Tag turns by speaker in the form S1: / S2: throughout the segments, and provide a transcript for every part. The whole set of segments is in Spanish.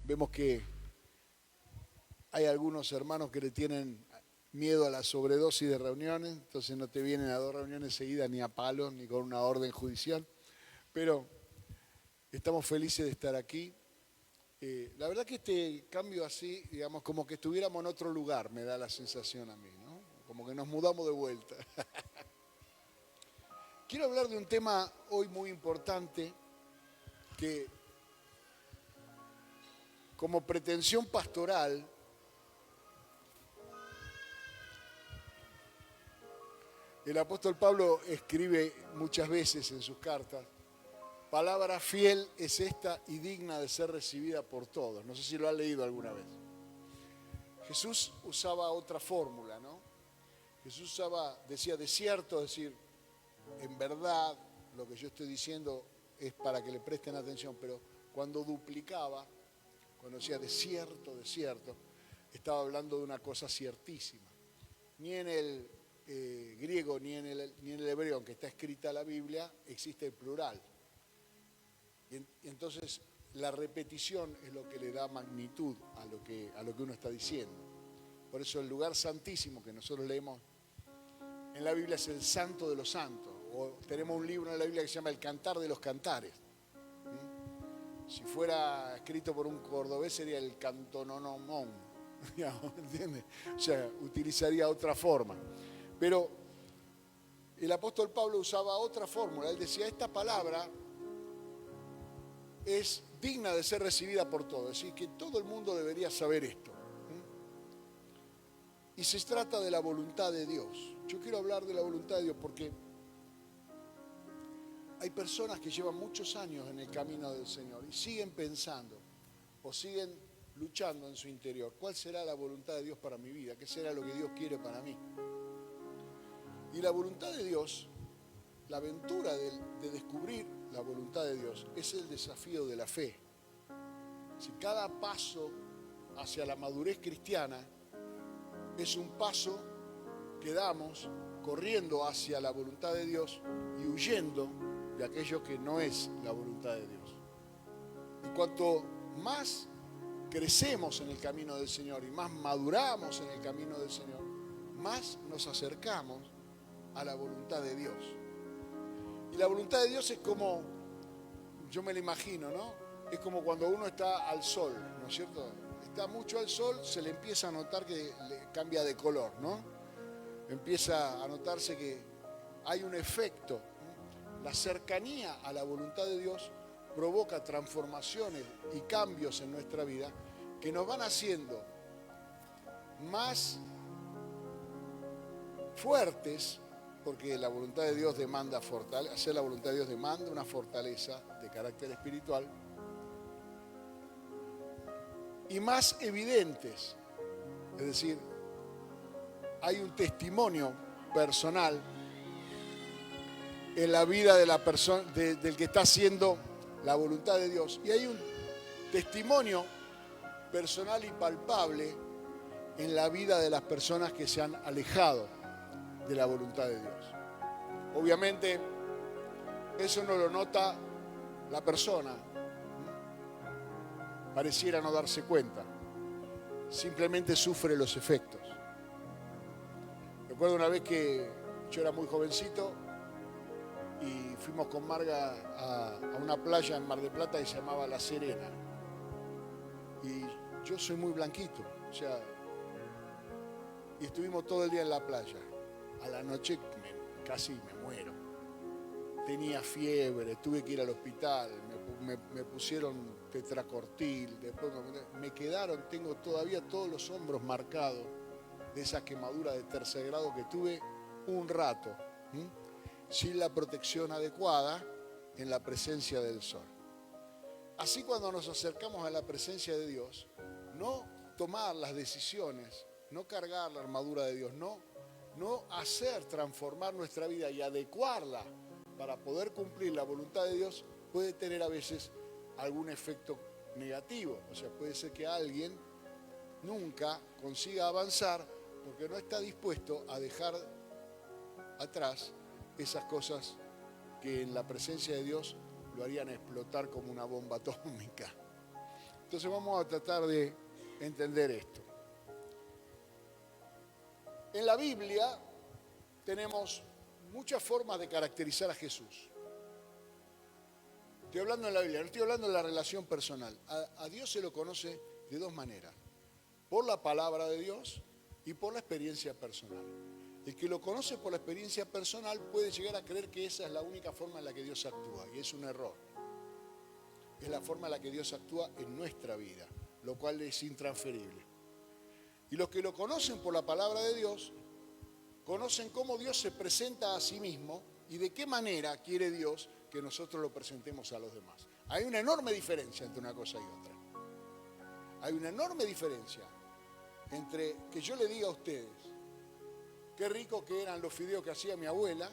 S1: Vemos que hay algunos hermanos que le tienen miedo a la sobredosis de reuniones, entonces no te vienen a 2 reuniones seguidas ni a palos ni con una orden judicial, pero estamos felices de estar aquí. La verdad que este cambio así, digamos, como que estuviéramos en otro lugar, me da la sensación a mí, ¿no? Como que nos mudamos de vuelta. Quiero hablar de un tema hoy muy importante que como pretensión pastoral el apóstol Pablo escribe muchas veces en sus cartas: palabra fiel es esta y digna de ser recibida por todos. No sé si lo han leído alguna vez. Jesús usaba otra fórmula, ¿no? Jesús decía de cierto, es decir, en verdad lo que yo estoy diciendo es para que le presten atención, pero cuando duplicaba, cuando decía de cierto, estaba hablando de una cosa ciertísima. Ni en el griego ni en el hebreo, aunque está escrita la Biblia, existe el plural. Y entonces la repetición es lo que le da magnitud a lo que uno está diciendo. Por eso el lugar santísimo que nosotros leemos en la Biblia es el Santo de los Santos. O tenemos un libro en la Biblia que se llama El Cantar de los Cantares. Si fuera escrito por un cordobés sería el Cantononomón, ¿entiendes? O sea, utilizaría otra forma. Pero el apóstol Pablo usaba otra fórmula. Él decía, esta palabra es digna de ser recibida por todos. Es decir, que todo el mundo debería saber esto. Y se trata de la voluntad de Dios. Yo quiero hablar de la voluntad de Dios porque hay personas que llevan muchos años en el camino del Señor y siguen pensando o siguen luchando en su interior. ¿Cuál será la voluntad de Dios para mi vida? ¿Qué será lo que Dios quiere para mí? Y la voluntad de Dios, la aventura de descubrir la voluntad de Dios, es el desafío de la fe. Si cada paso hacia la madurez cristiana es un paso que damos corriendo hacia la voluntad de Dios y huyendo de aquello que no es la voluntad de Dios. Y cuanto más crecemos en el camino del Señor y más maduramos en el camino del Señor, más nos acercamos a la voluntad de Dios. Y la voluntad de Dios es como, yo me lo imagino, ¿no? Es como cuando uno está al sol, ¿no es cierto? Está mucho al sol, se le empieza a notar que le cambia de color, ¿no? Empieza a notarse que hay un efecto. La cercanía a la voluntad de Dios provoca transformaciones y cambios en nuestra vida que nos van haciendo más fuertes, porque la voluntad de Dios demanda fortaleza, hacer la voluntad de Dios demanda una fortaleza de carácter espiritual, y más evidentes. Es decir, hay un testimonio personal en la vida de la persona, del que está haciendo la voluntad de Dios, y hay un testimonio personal y palpable en la vida de las personas que se han alejado de la voluntad de Dios. Obviamente, eso no lo nota la persona, pareciera no darse cuenta, simplemente sufre los efectos. Recuerdo una vez que yo era muy jovencito y fuimos con Marga a una playa en Mar del Plata que se llamaba La Serena. Y yo soy muy blanquito, o sea, y estuvimos todo el día en la playa. A la noche casi me muero. Tenía fiebre, tuve que ir al hospital, me pusieron tetracortil, después me quedaron, tengo todavía todos los hombros marcados de esa quemadura de tercer grado que tuve un rato, sin la protección adecuada en la presencia del sol. Así, cuando nos acercamos a la presencia de Dios, no tomar las decisiones, no cargar la armadura de Dios, no hacer transformar nuestra vida y adecuarla para poder cumplir la voluntad de Dios, puede tener a veces algún efecto negativo. O sea, puede ser que alguien nunca consiga avanzar porque no está dispuesto a dejar atrás esas cosas que en la presencia de Dios lo harían explotar como una bomba atómica. Entonces vamos a tratar de entender esto. En la Biblia tenemos muchas formas de caracterizar a Jesús. Estoy hablando de la Biblia, no estoy hablando de la relación personal. A Dios se lo conoce de dos maneras. Por la palabra de Dios y por la experiencia personal. El que lo conoce por la experiencia personal puede llegar a creer que esa es la única forma en la que Dios actúa, y es un error. Es la forma en la que Dios actúa en nuestra vida, lo cual es intransferible. Y los que lo conocen por la palabra de Dios, conocen cómo Dios se presenta a sí mismo y de qué manera quiere Dios que nosotros lo presentemos a los demás. Hay una enorme diferencia entre una cosa y otra. Hay una enorme diferencia entre que yo le diga a ustedes qué rico que eran los fideos que hacía mi abuela,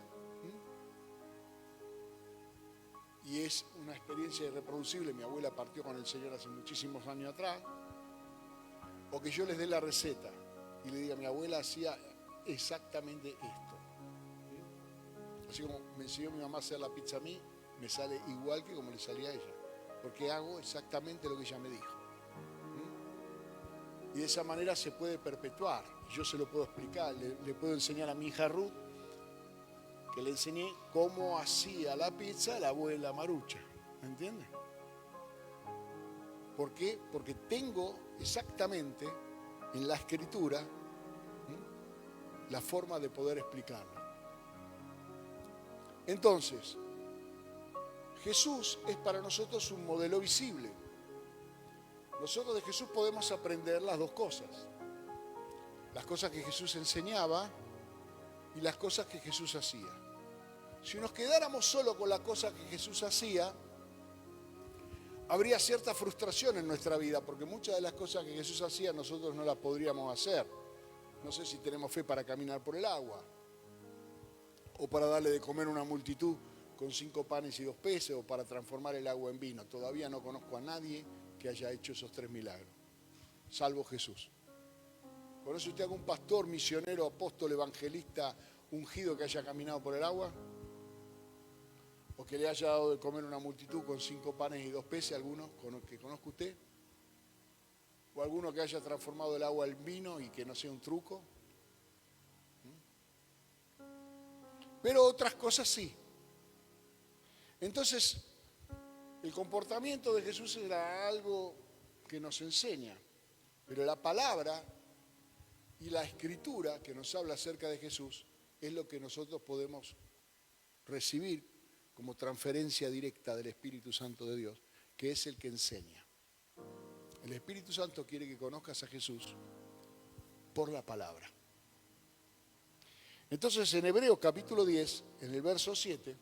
S1: y es una experiencia irreproducible, mi abuela partió con el Señor hace muchísimos años atrás, o que yo les dé la receta y le diga, mi abuela hacía exactamente esto. Así como me enseñó mi mamá a hacer la pizza a mí, me sale igual que como le salía a ella, porque hago exactamente lo que ella me dijo. Y de esa manera se puede perpetuar. Yo se lo puedo explicar, le puedo enseñar a mi hija Ruth, que le enseñé cómo hacía la pizza la abuela Marucha. ¿Me entiendes? ¿Por qué? Porque tengo exactamente en la escritura la forma de poder explicarlo. Entonces, Jesús es para nosotros un modelo visible. Nosotros de Jesús podemos aprender las dos cosas. Las cosas que Jesús enseñaba y las cosas que Jesús hacía. Si nos quedáramos solo con las cosas que Jesús hacía, habría cierta frustración en nuestra vida, porque muchas de las cosas que Jesús hacía nosotros no las podríamos hacer. No sé si tenemos fe para caminar por el agua, o para darle de comer a una multitud con 5 panes y 2 peces, o para transformar el agua en vino. Todavía no conozco a nadie que haya hecho esos 3 milagros, salvo Jesús. ¿Conoce usted algún pastor, misionero, apóstol, evangelista, ungido que haya caminado por el agua? ¿O que le haya dado de comer a una multitud con 5 panes y 2 peces, alguno que conozca usted? ¿O alguno que haya transformado el agua en vino y que no sea un truco? Pero otras cosas sí. Entonces, el comportamiento de Jesús era algo que nos enseña, pero la palabra y la escritura que nos habla acerca de Jesús es lo que nosotros podemos recibir como transferencia directa del Espíritu Santo de Dios, que es el que enseña. El Espíritu Santo quiere que conozcas a Jesús por la palabra. Entonces, en Hebreos capítulo 10, en el verso 7,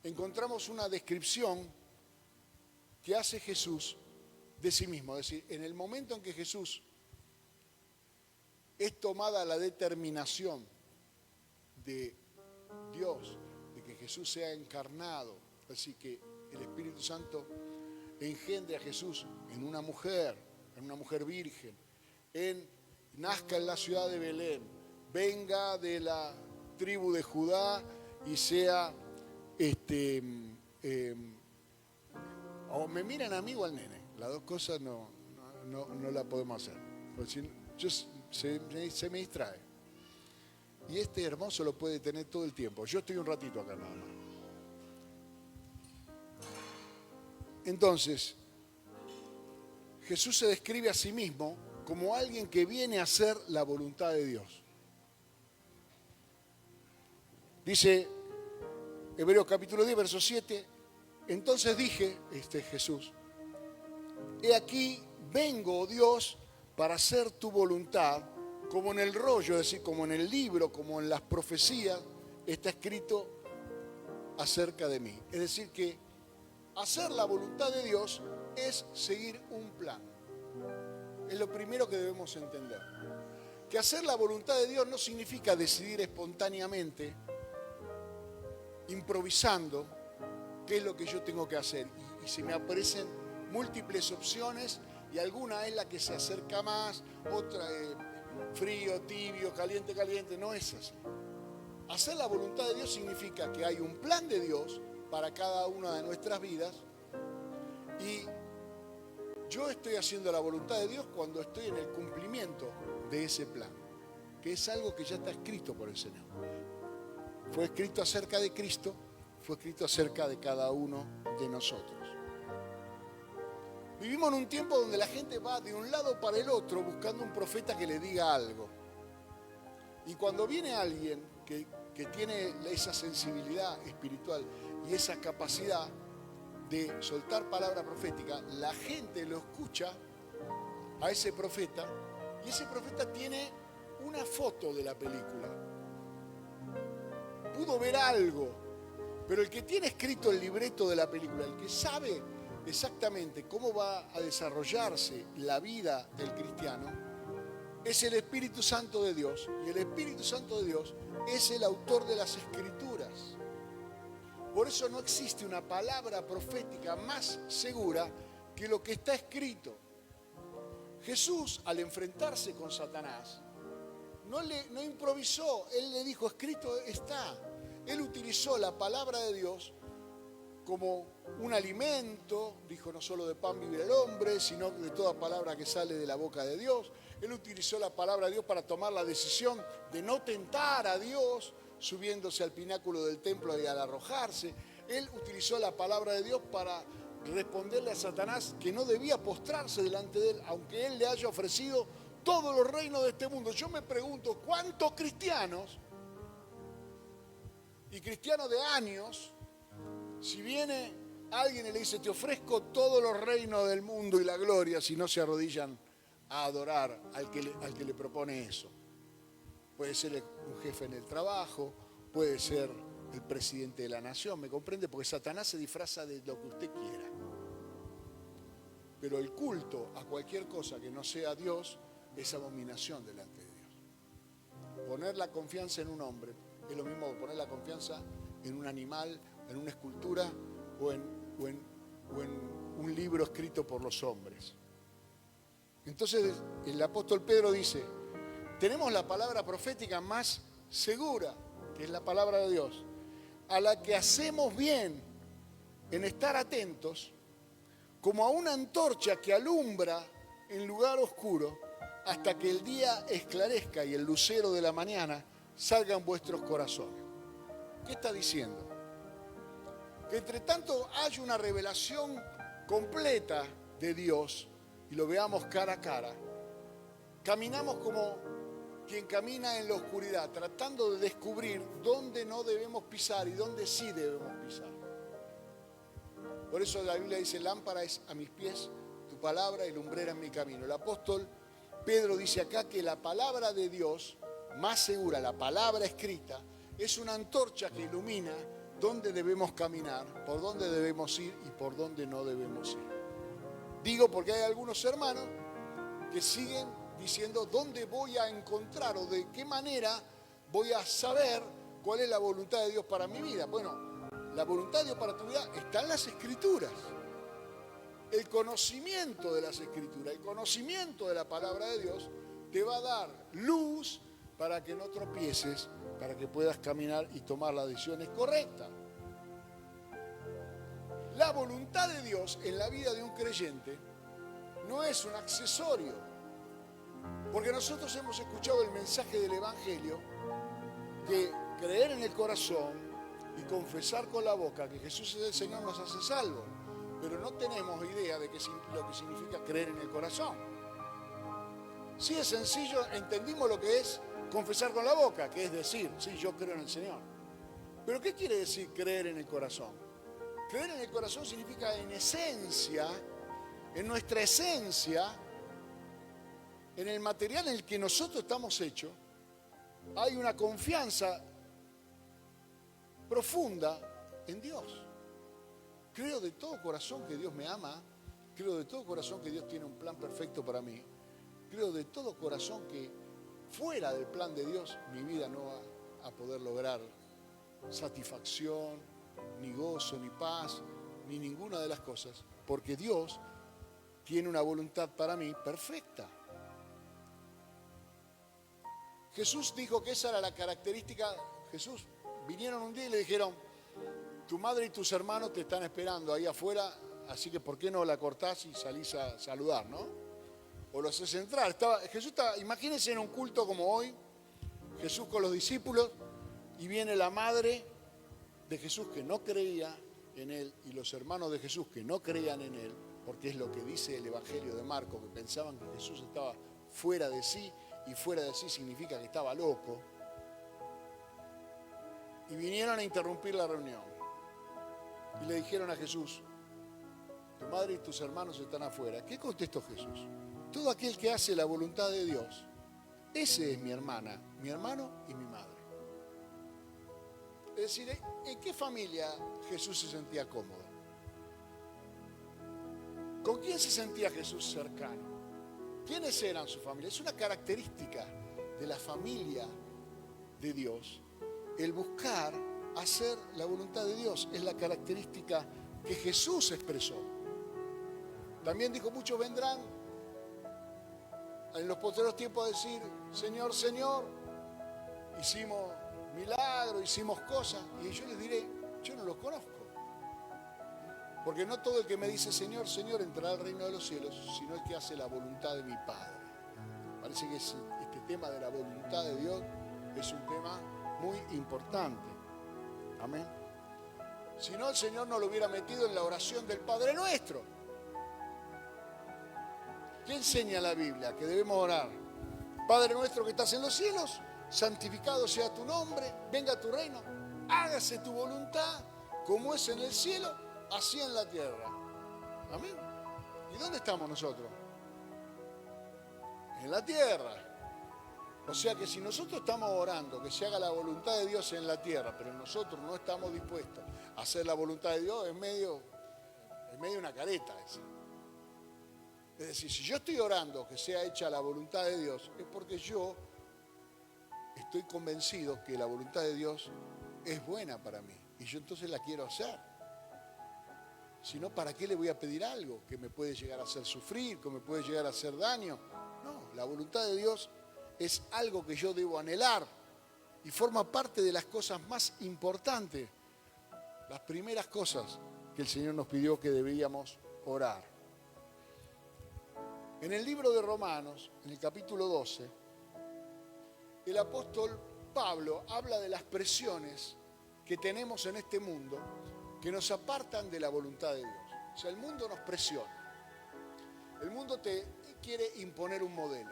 S1: encontramos una descripción que hace Jesús de sí mismo. Es decir, en el momento en que Jesús es tomada la determinación de Dios, de que Jesús sea encarnado, así que el Espíritu Santo engendre a Jesús en una mujer virgen, nazca en la ciudad de Belén, venga de la tribu de Judá y sea o me miran a mí o al nene. Las dos cosas no la podemos hacer, porque si se me distrae. Y este hermoso lo puede tener todo el tiempo. Yo estoy un ratito acá nada más. Entonces, Jesús se describe a sí mismo como alguien que viene a hacer la voluntad de Dios. Dice Hebreos capítulo 10, verso 7, entonces dije, Jesús, he aquí vengo, oh Dios, para hacer tu voluntad, como en el rollo, es decir, como en el libro, como en las profecías, está escrito acerca de mí. Es decir, que hacer la voluntad de Dios es seguir un plan. Es lo primero que debemos entender. Que hacer la voluntad de Dios no significa decidir espontáneamente, improvisando, qué es lo que yo tengo que hacer. Y se me aparecen múltiples opciones y alguna es la que se acerca más, otra frío, tibio, caliente, caliente. No es así. Hacer la voluntad de Dios significa que hay un plan de Dios para cada una de nuestras vidas y Yo estoy haciendo la voluntad de Dios cuando estoy en el cumplimiento de ese plan, que es algo que ya está escrito por el Señor. Fue escrito acerca de Cristo, fue escrito acerca de cada uno de nosotros. Vivimos en un tiempo donde la gente va de un lado para el otro buscando un profeta que le diga algo. Y cuando viene alguien que tiene esa sensibilidad espiritual y esa capacidad de soltar palabra profética, la gente lo escucha a ese profeta y ese profeta tiene una foto de la película. Pudo ver algo, pero el que tiene escrito el libreto de la película, el que sabe exactamente cómo va a desarrollarse la vida del cristiano, es el Espíritu Santo de Dios. Y el Espíritu Santo de Dios es el autor de las Escrituras. Por eso no existe una palabra profética más segura que lo que está escrito. Jesús, al enfrentarse con Satanás, no improvisó. Él le dijo, escrito está. Él utilizó la palabra de Dios como un alimento. Dijo, no solo de pan vive el hombre, sino de toda palabra que sale de la boca de Dios. Él utilizó la palabra de Dios para tomar la decisión de no tentar a Dios, subiéndose al pináculo del templo y al arrojarse. Él utilizó la palabra de Dios para responderle a Satanás que no debía postrarse delante de él, aunque él le haya ofrecido todos los reinos de este mundo. Yo me pregunto, ¿cuántos cristianos, y cristianos de años, si viene alguien y le dice, te ofrezco todos los reinos del mundo y la gloria, si no se arrodillan a adorar al que le propone eso? Puede ser un jefe en el trabajo, puede ser el presidente de la nación, ¿me comprende? Porque Satanás se disfraza de lo que usted quiera. Pero el culto a cualquier cosa que no sea Dios es abominación delante de Dios. Poner la confianza en un hombre es lo mismo que poner la confianza en un animal, en una escultura o en un libro escrito por los hombres. Entonces el apóstol Pedro dice, tenemos la palabra profética más segura, que es la palabra de Dios, a la que hacemos bien en estar atentos, como a una antorcha que alumbra en lugar oscuro, hasta que el día esclarezca y el lucero de la mañana salga en vuestros corazones. ¿Qué está diciendo? Que entre tanto haya una revelación completa de Dios y lo veamos cara a cara, caminamos como quien camina en la oscuridad, tratando de descubrir dónde no debemos pisar y dónde sí debemos pisar. Por eso la Biblia dice, lámpara es a mis pies tu palabra y lumbrera en mi camino. El apóstol Pedro dice acá que la palabra de Dios, más segura, la palabra escrita, es una antorcha que ilumina dónde debemos caminar, por dónde debemos ir y por dónde no debemos ir. Digo porque hay algunos hermanos que siguen diciendo dónde voy a encontrar o de qué manera voy a saber cuál es la voluntad de Dios para mi vida. Bueno, la voluntad de Dios para tu vida está en las Escrituras. El conocimiento de las Escrituras, el conocimiento de la palabra de Dios te va a dar luz para que no tropieces, para que puedas caminar y tomar las decisiones correctas. La voluntad de Dios en la vida de un creyente no es un accesorio, porque nosotros hemos escuchado el mensaje del Evangelio que creer en el corazón y confesar con la boca que Jesús es el Señor nos hace salvos, pero no tenemos idea de lo que significa creer en el corazón. Sí, es sencillo, entendimos lo que es confesar con la boca, que es decir, sí, yo creo en el Señor. Pero ¿qué quiere decir creer en el corazón? Creer en el corazón significa en esencia, en nuestra esencia, en el material en el que nosotros estamos hechos, hay una confianza profunda en Dios. Creo de todo corazón que Dios me ama, creo de todo corazón que Dios tiene un plan perfecto para mí, creo de todo corazón que fuera del plan de Dios mi vida no va a poder lograr satisfacción, ni gozo, ni paz, ni ninguna de las cosas, porque Dios tiene una voluntad para mí perfecta. Jesús dijo que esa era la característica. Jesús, vinieron un día y le dijeron, tu madre y tus hermanos te están esperando ahí afuera así que ¿por qué no la cortás y salís a saludar, no? O lo haces entrar. Imagínense en un culto como hoy, Jesús con los discípulos, y viene la madre de Jesús que no creía en él, y los hermanos de Jesús que no creían en él, porque es lo que dice el Evangelio de Marcos, que pensaban que Jesús estaba fuera de sí, y fuera de sí significa que estaba loco, y vinieron a interrumpir la reunión. Y le dijeron a Jesús: tu madre y tus hermanos están afuera. ¿Qué contestó Jesús? Todo aquel que hace la voluntad de Dios, ese es mi hermana, mi hermano y mi madre. Es decir, ¿en qué familia Jesús se sentía cómodo? ¿Con quién se sentía Jesús cercano? ¿Quiénes eran su familia? Es una característica de la familia de Dios. El buscar hacer la voluntad de Dios es la característica que Jesús expresó. También dijo: muchos vendrán en los postreros tiempos a decir: Señor, Señor, hicimos milagros, hicimos cosas. Y yo les diré: yo no los conozco. Porque no todo el que me dice Señor, Señor entrará al reino de los cielos, sino el que hace la voluntad de mi Padre. Parece que este tema de la voluntad de Dios es un tema muy importante. Amén. Si no, el Señor no lo hubiera metido en la oración del Padre Nuestro. ¿Qué enseña la Biblia? Que debemos orar: Padre nuestro que estás en los cielos, santificado sea tu nombre, venga tu reino, hágase tu voluntad, como es en el cielo, así en la tierra. Amén. ¿Y dónde estamos nosotros? En la tierra. O sea que si nosotros estamos orando que se haga la voluntad de Dios en la tierra, pero nosotros no estamos dispuestos a hacer la voluntad de Dios, es medio una careta esa. Es decir, si yo estoy orando que sea hecha la voluntad de Dios, es porque yo estoy convencido que la voluntad de Dios es buena para mí y yo entonces la quiero hacer. Si no, ¿para qué le voy a pedir algo que me puede llegar a hacer sufrir, que me puede llegar a hacer daño? No, la voluntad de Dios es algo que yo debo anhelar y forma parte de las cosas más importantes, las primeras cosas que el Señor nos pidió que debíamos orar. En el libro de Romanos, en el capítulo 12, el apóstol Pablo habla de las presiones que tenemos en este mundo que nos apartan de la voluntad de Dios. O sea, el mundo nos presiona. El mundo te quiere imponer un modelo.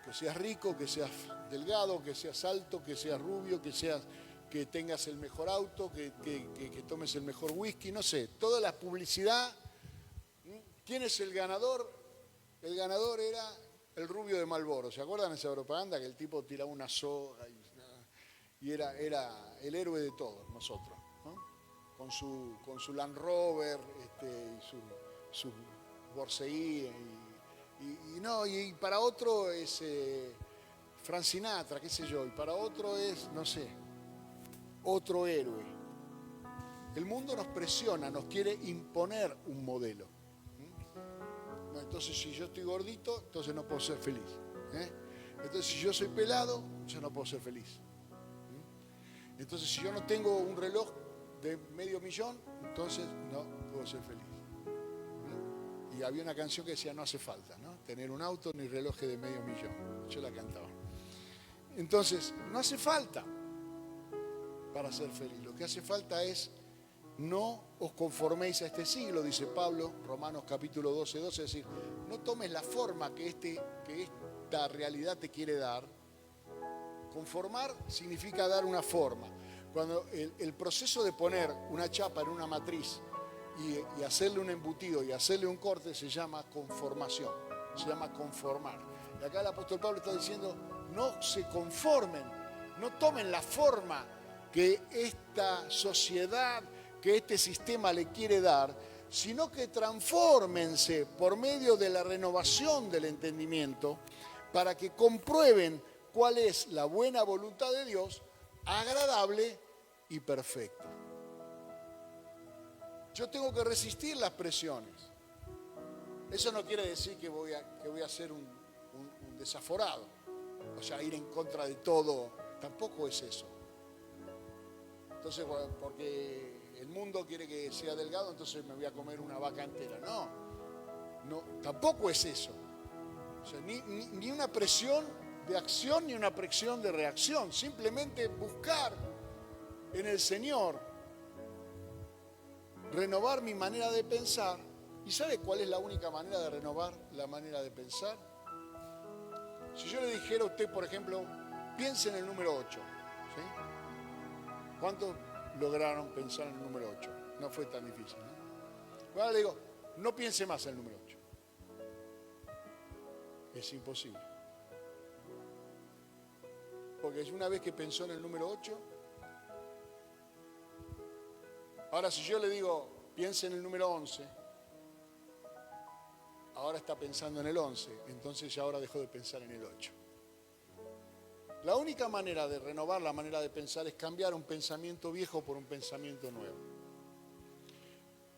S1: Que seas rico, que seas delgado, que seas alto, que seas rubio, que tengas el mejor auto, que tomes el mejor whisky, no sé. Toda la publicidad. ¿Quién es el ganador? El ganador era el rubio de Marlboro. ¿Se acuerdan de esa propaganda? Que el tipo tiraba una soga y era el héroe de todos nosotros, ¿no? Con su Land Rover, y su Borsei, y para otro es Frank Sinatra, qué sé yo, y para otro es, no sé, otro héroe. El mundo nos presiona, nos quiere imponer un modelo. No, entonces si yo estoy gordito, entonces no puedo ser feliz. Entonces si yo soy pelado, yo no puedo ser feliz. Entonces si yo no tengo un reloj de $500,000, entonces no puedo ser feliz. Y había una canción que decía: no hace falta, ¿no? Tener un auto ni reloj de $500,000. Yo la cantaba. Entonces, no hace falta para ser feliz. Lo que hace falta es: no os conforméis a este siglo, dice Pablo, Romanos capítulo 12, es decir, no tomes la forma que esta realidad te quiere dar. Conformar significa dar una forma. Cuando el proceso de poner una chapa en una matriz y hacerle un embutido y hacerle un corte se llama conformación, se llama conformar. Y acá el apóstol Pablo está diciendo: no se conformen, no tomen la forma que esta sociedad, que este sistema le quiere dar, sino que transfórmense por medio de la renovación del entendimiento para que comprueben cuál es la buena voluntad de Dios, agradable y perfecta. Yo tengo que resistir las presiones. Eso no quiere decir que voy a ser un desaforado, o sea, ir en contra de todo. Tampoco es eso. Entonces, porque el mundo mundo quiere que sea delgado, entonces me voy a comer una vaca entera. No, tampoco es eso. O sea, ni una presión de acción ni una presión de reacción. Simplemente buscar en el Señor, renovar mi manera de pensar. ¿Y sabe cuál es la única manera de renovar la manera de pensar? Si yo le dijera a usted, por ejemplo, piense en el número 8, ¿sí? ¿Cuántos lograron pensar en el número 8? No fue tan difícil, ¿no? Ahora le digo, no piense más en el número 8. Es imposible. Porque una vez que pensó en el número 8, ahora si yo le digo, piense en el número 11, ahora está pensando en el 11, entonces ya ahora dejó de pensar en el 8. La única manera de renovar la manera de pensar es cambiar un pensamiento viejo por un pensamiento nuevo.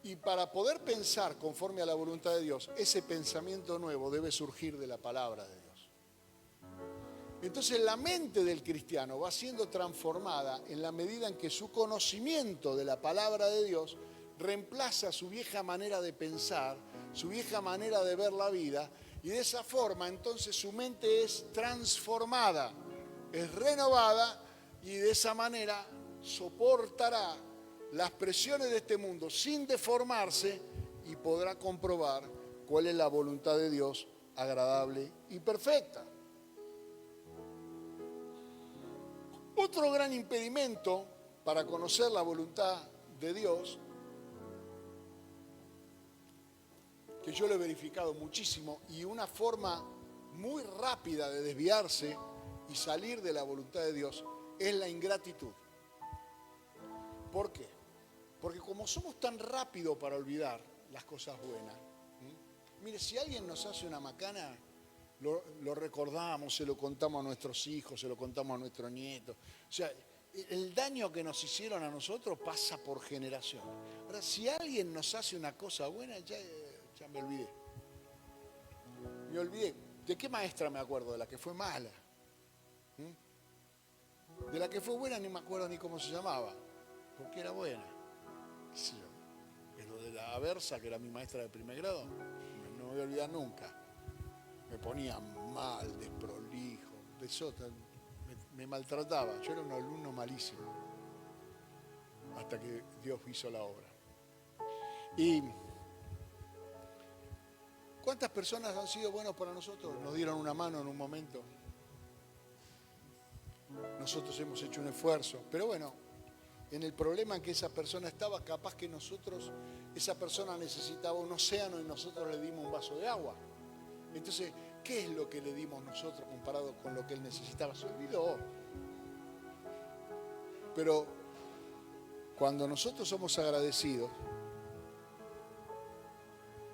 S1: Y para poder pensar conforme a la voluntad de Dios, ese pensamiento nuevo debe surgir de la palabra de Dios. Entonces la mente del cristiano va siendo transformada en la medida en que su conocimiento de la palabra de Dios reemplaza su vieja manera de pensar, su vieja manera de ver la vida, y de esa forma entonces su mente es transformada, es renovada, y de esa manera soportará las presiones de este mundo sin deformarse y podrá comprobar cuál es la voluntad de Dios agradable y perfecta. Otro gran impedimento para conocer la voluntad de Dios, que yo lo he verificado muchísimo, y una forma muy rápida de desviarse y salir de la voluntad de Dios, es la ingratitud. ¿Por qué? Porque como somos tan rápidos para olvidar las cosas buenas, mire, si alguien nos hace una macana, lo recordamos, se lo contamos a nuestros hijos, se lo contamos a nuestros nietos. O sea, el daño que nos hicieron a nosotros pasa por generación. Ahora, si alguien nos hace una cosa buena, ya me olvidé. Me olvidé. ¿De qué maestra me acuerdo? De la que fue mala. De la que fue buena ni me acuerdo ni cómo se llamaba, porque era buena. Sí, pero de la Aversa, que era mi maestra de primer grado, no me voy a olvidar nunca. Me ponía mal, desprolijo, me maltrataba. Yo era un alumno malísimo, hasta que Dios hizo la obra. ¿Y cuántas personas han sido buenos para nosotros? Nos dieron una mano en un momento. Nosotros hemos hecho un esfuerzo, pero bueno, en el problema en que esa persona estaba, capaz que esa persona necesitaba un océano y nosotros le dimos un vaso de agua. Entonces, ¿qué es lo que le dimos nosotros comparado con lo que él necesitaba? Se olvidó. Pero cuando nosotros somos agradecidos,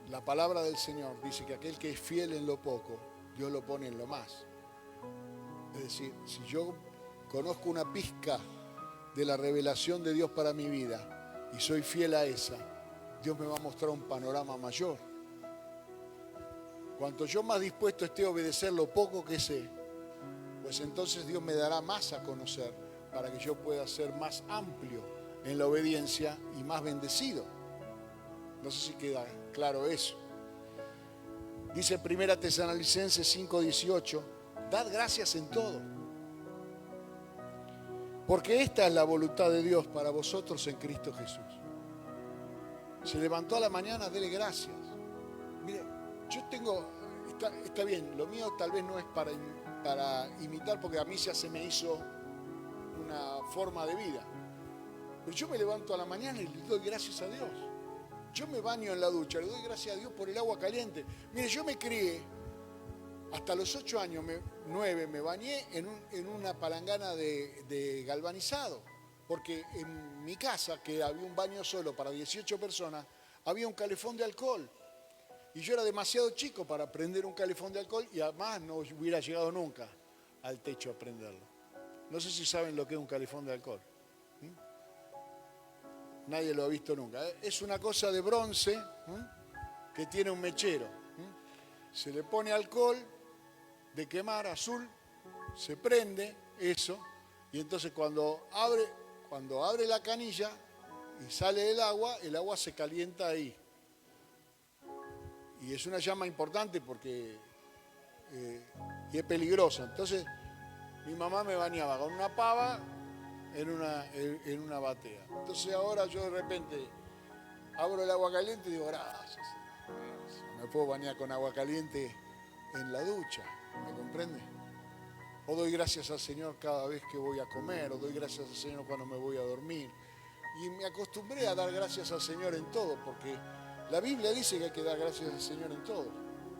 S1: la palabra del Señor dice que aquel que es fiel en lo poco, Dios lo pone en lo más. Es decir, si yo conozco una pizca de la revelación de Dios para mi vida y soy fiel a esa, Dios me va a mostrar un panorama mayor. Cuanto yo más dispuesto esté a obedecer lo poco que sé, pues entonces Dios me dará más a conocer para que yo pueda ser más amplio en la obediencia y más bendecido. No sé si queda claro eso. Dice 1 Tesalonicenses 5:18, dad gracias en todo, porque esta es la voluntad de Dios para vosotros en Cristo Jesús. Se levantó a la mañana, dele gracias. Mire, yo está bien, lo mío tal vez no es para imitar, porque a mí ya se me hizo una forma de vida. Pero yo me levanto a la mañana y le doy gracias a Dios. Yo me baño en la ducha, le doy gracias a Dios por el agua caliente. Mire, yo me crié, hasta los 8 años, 9, me bañé en una palangana de galvanizado. Porque en mi casa, que había un baño solo para 18 personas, había un calefón de alcohol. Y yo era demasiado chico para prender un calefón de alcohol y además no hubiera llegado nunca al techo a prenderlo. No sé si saben lo que es un calefón de alcohol. Nadie lo ha visto nunca. Es una cosa de bronce que tiene un mechero. Se le pone alcohol de quemar azul, se prende eso y entonces cuando abre la canilla y sale el agua se calienta ahí. Y es una llama importante porque y es peligrosa. Entonces mi mamá me bañaba con una pava en una batea. Entonces ahora yo de repente abro el agua caliente y digo, gracias, me puedo bañar con agua caliente en la ducha, ¿me comprende? O doy gracias al Señor cada vez que voy a comer, o doy gracias al Señor cuando me voy a dormir. Y me acostumbré a dar gracias al Señor en todo, porque la Biblia dice que hay que dar gracias al Señor en todo.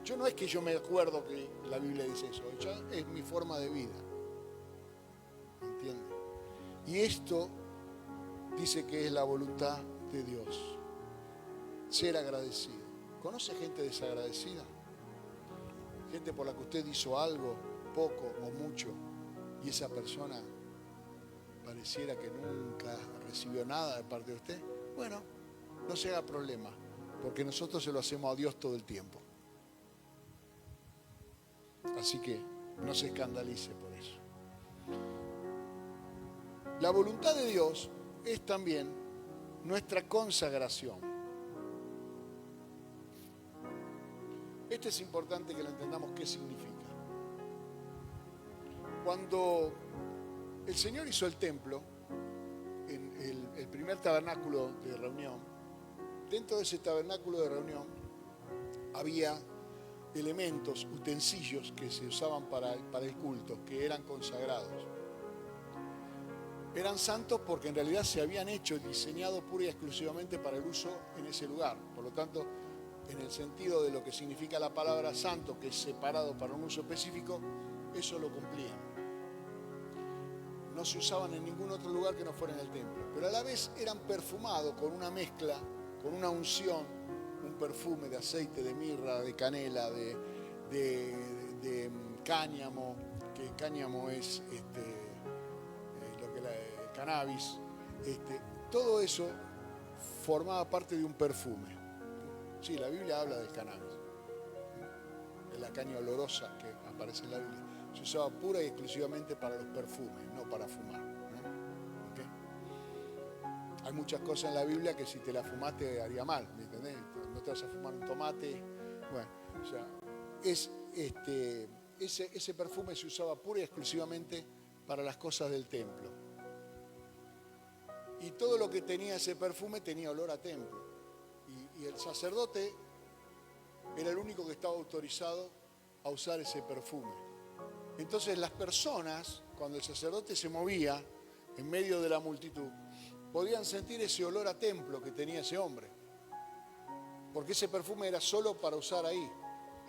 S1: Yo no es que yo me acuerdo que la Biblia dice eso, ya es mi forma de vida. ¿Entiende? Y esto dice que es la voluntad de Dios. Ser agradecido. ¿Conoce gente desagradecida? Gente por la que usted hizo algo, poco o mucho, y esa persona pareciera que nunca recibió nada de parte de usted. Bueno, no se haga problema, porque nosotros se lo hacemos a Dios todo el tiempo. Así que no se escandalice por eso. La voluntad de Dios es también nuestra consagración. Esto es importante que lo entendamos qué significa. Cuando el Señor hizo el templo, en el primer tabernáculo de reunión, dentro de ese tabernáculo de reunión había elementos, utensilios que se usaban para el culto, que eran consagrados. Eran santos porque en realidad se habían hecho y diseñado pura y exclusivamente para el uso en ese lugar. Por lo tanto, en el sentido de lo que significa la palabra santo, que es separado para un uso específico, eso lo cumplían. No se usaban en ningún otro lugar que no fuera en el templo. Pero a la vez eran perfumados con una mezcla, con una unción, un perfume de aceite, de mirra, de canela, de cáñamo, que el cáñamo es lo que el cannabis. Todo eso formaba parte de un perfume. Sí, la Biblia habla del cannabis, de la caña olorosa que aparece en la Biblia. Se usaba pura y exclusivamente para los perfumes, no para fumar. ¿Okay? Hay muchas cosas en la Biblia que si te la fumaste haría mal, ¿me entendés? No te vas a fumar un tomate. Bueno, o sea, ese perfume se usaba pura y exclusivamente para las cosas del templo. Y todo lo que tenía ese perfume tenía olor a templo. Y el sacerdote era el único que estaba autorizado a usar ese perfume. Entonces las personas, cuando el sacerdote se movía en medio de la multitud, podían sentir ese olor a templo que tenía ese hombre. Porque ese perfume era solo para usar ahí.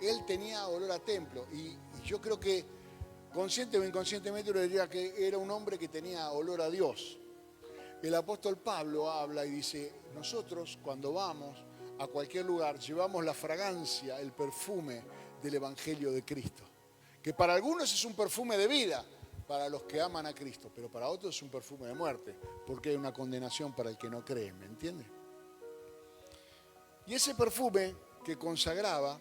S1: Él tenía olor a templo. Y yo creo que consciente o inconscientemente yo diría que era un hombre que tenía olor a Dios. El apóstol Pablo habla y dice, nosotros cuando vamos a cualquier lugar llevamos la fragancia, el perfume del Evangelio de Cristo. Que para algunos es un perfume de vida, para los que aman a Cristo, pero para otros es un perfume de muerte, porque hay una condenación para el que no cree, ¿me entiende? Y ese perfume que consagraba,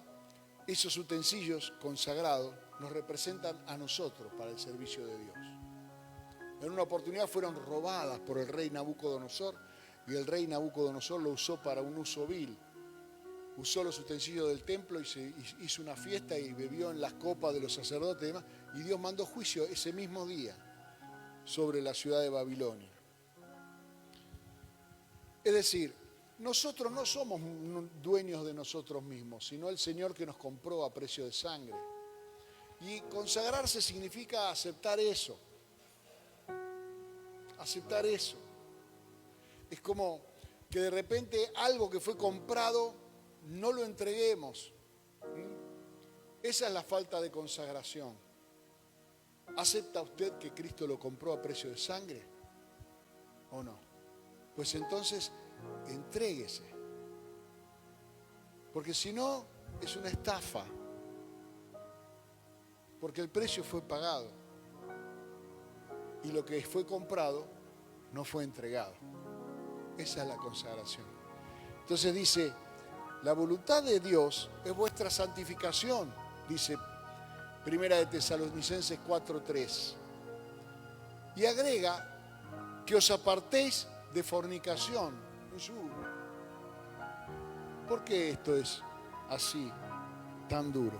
S1: esos utensilios consagrados, nos representan a nosotros para el servicio de Dios. En una oportunidad fueron robadas por el rey Nabucodonosor y el rey Nabucodonosor lo usó para un uso vil. Usó los utensilios del templo y se hizo una fiesta y bebió en las copas de los sacerdotes y demás. Y Dios mandó juicio ese mismo día sobre la ciudad de Babilonia. Es decir, nosotros no somos dueños de nosotros mismos, sino el Señor que nos compró a precio de sangre. Y consagrarse significa aceptar eso. Aceptar eso. Es como que de repente algo que fue comprado no lo entreguemos. Esa es la falta de consagración. ¿Acepta usted que Cristo lo compró a precio de sangre? ¿O no? Pues entonces entréguese. Porque si no, es una estafa. Porque el precio fue pagado. Y lo que fue comprado no fue entregado. Esa es la consagración. Entonces dice, la voluntad de Dios es vuestra santificación, dice Primera de Tesalonicenses 4:3. Y agrega que os apartéis de fornicación. en su... ¿Por qué esto es así, tan duro?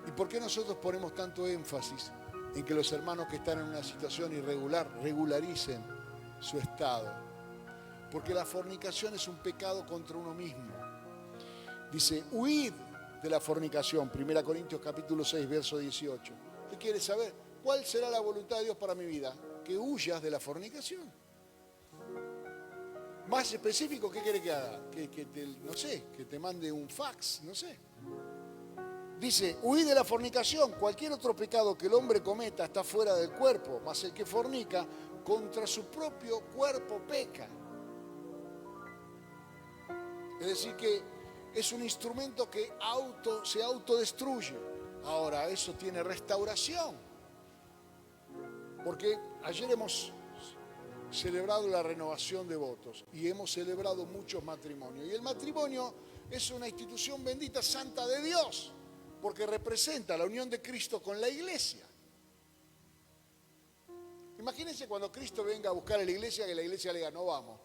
S1: ¿Y por qué nosotros ponemos tanto énfasis en que los hermanos que están en una situación irregular regularicen su estado? Porque la fornicación es un pecado contra uno mismo. Dice, huid de la fornicación, 1 Corintios capítulo 6, verso 18. ¿Usted quiere saber cuál será la voluntad de Dios para mi vida? Que huyas de la fornicación. Más específico, ¿qué quiere que haga? Que te mande un fax, no sé. Dice, huid de la fornicación. Cualquier otro pecado que el hombre cometa está fuera del cuerpo, mas el que fornica contra su propio cuerpo peca. Es decir, que es un instrumento que se autodestruye. Ahora, eso tiene restauración. Porque ayer hemos celebrado la renovación de votos y hemos celebrado muchos matrimonios. Y el matrimonio es una institución bendita, santa de Dios, porque representa la unión de Cristo con la iglesia. Imagínense cuando Cristo venga a buscar a la iglesia, que la iglesia le diga, no vamos.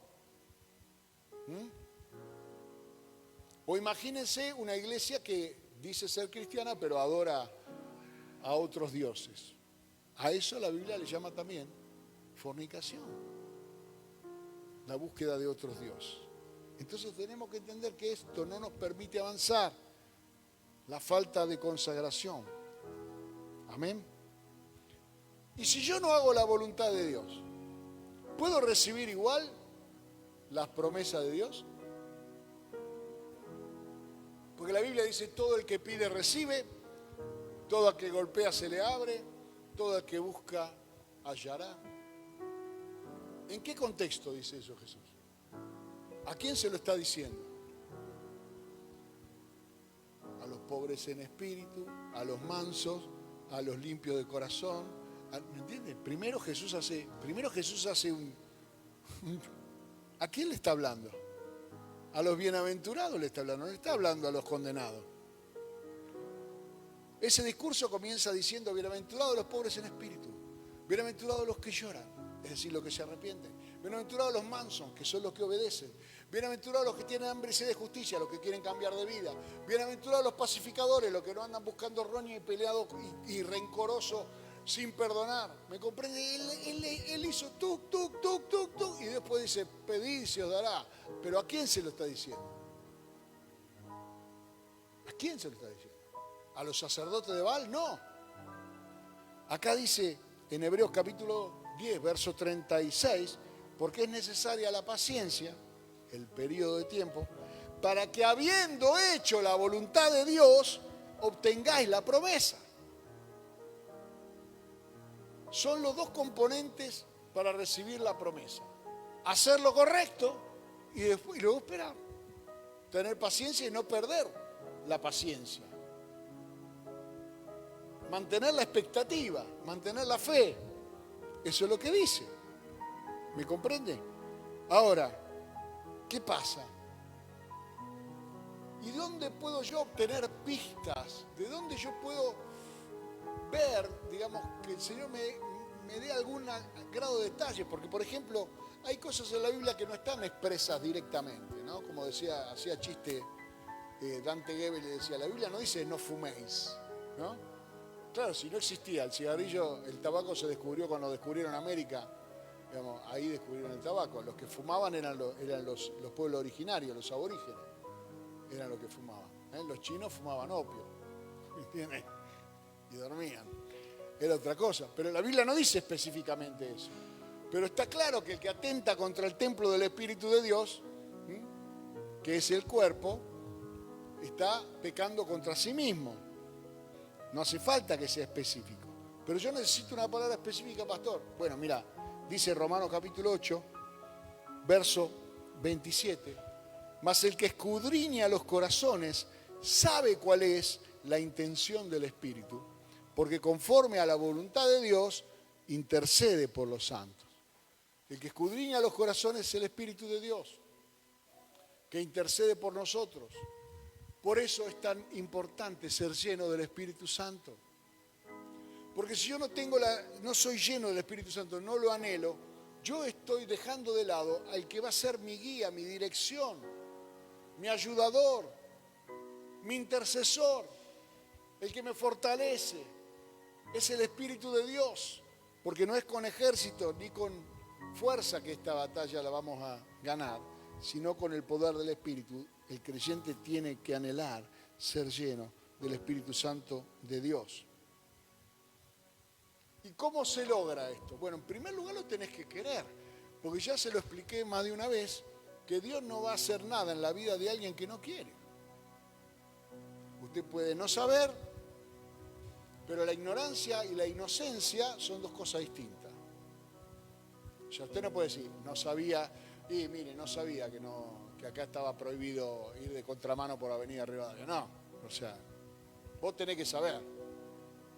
S1: O imagínense una iglesia que dice ser cristiana, pero adora a otros dioses. A eso la Biblia le llama también fornicación. La búsqueda de otros dioses. Entonces tenemos que entender que esto no nos permite avanzar. La falta de consagración. Amén. Y si yo no hago la voluntad de Dios, ¿puedo recibir igual las promesas de Dios? Porque la Biblia dice, todo el que pide recibe, todo el que golpea se le abre, todo el que busca hallará. ¿En qué contexto dice eso Jesús? ¿A quién se lo está diciendo? A los pobres en espíritu, a los mansos, a los limpios de corazón. ¿Me entienden? Primero Jesús hace ¿A quién le está hablando? A los bienaventurados le está hablando, no le está hablando a los condenados. Ese discurso comienza diciendo, bienaventurados los pobres en espíritu, bienaventurados los que lloran, es decir, los que se arrepienten, bienaventurados los mansos, que son los que obedecen, bienaventurados los que tienen hambre y sed de justicia, los que quieren cambiar de vida, bienaventurados los pacificadores, los que no andan buscando roña y peleados y rencorosos sin perdonar. ¿Me comprende? Él hizo tuc, tuc, tuc, tuc, tuc, y después dice, pedid y se os dará. ¿Pero a quién se lo está diciendo? ¿A quién se lo está diciendo? ¿A los sacerdotes de Baal? No. Acá dice en Hebreos capítulo 10, verso 36, porque es necesaria la paciencia, el periodo de tiempo, para que habiendo hecho la voluntad de Dios, obtengáis la promesa. Son los dos componentes para recibir la promesa. Hacer lo correcto y luego esperar. Tener paciencia y no perder la paciencia. Mantener la expectativa, mantener la fe. Eso es lo que dice. ¿Me comprende? Ahora, ¿qué pasa? ¿Y dónde puedo yo obtener pistas? ¿De dónde yo puedo ver, digamos, que el Señor me dé algún grado de detalle? Porque, por ejemplo, hay cosas en la Biblia que no están expresas directamente, ¿no? Como hacía chiste Dante Gebel, le decía, la Biblia no dice no fuméis, ¿no? Claro, si no existía el cigarrillo, el tabaco se descubrió cuando descubrieron América, digamos, ahí descubrieron el tabaco. Los que fumaban eran los pueblos originarios, los aborígenes, eran los que fumaban. Los chinos fumaban opio, ¿entiendes? Y dormían. Era otra cosa. Pero la Biblia no dice específicamente eso. Pero está claro que el que atenta contra el templo del Espíritu de Dios, que es el cuerpo, está pecando contra sí mismo. No hace falta que sea específico. Pero yo necesito una palabra específica, pastor. Bueno, mira, dice Romanos capítulo 8, verso 27. Mas el que escudriña los corazones sabe cuál es la intención del Espíritu, porque conforme a la voluntad de Dios intercede por los santos. El que escudriña los corazones es el Espíritu de Dios, que intercede por nosotros. Por eso es tan importante ser lleno del Espíritu Santo. Porque si yo no soy lleno del Espíritu Santo, no lo anhelo, yo estoy dejando de lado al que va a ser mi guía, mi dirección, mi ayudador, mi intercesor, el que me fortalece. Es el Espíritu de Dios, porque no es con ejército ni con fuerza que esta batalla la vamos a ganar, sino con el poder del Espíritu. El creyente tiene que anhelar ser lleno del Espíritu Santo de Dios. ¿Y cómo se logra esto? Bueno, en primer lugar lo tenés que querer, porque ya se lo expliqué más de una vez, que Dios no va a hacer nada en la vida de alguien que no quiere. Usted puede no saber, pero la ignorancia y la inocencia son dos cosas distintas. O sea, usted no puede decir, no sabía, y mire, no sabía que acá estaba prohibido ir de contramano por Avenida Rivadavia. No, o sea, vos tenés que saber.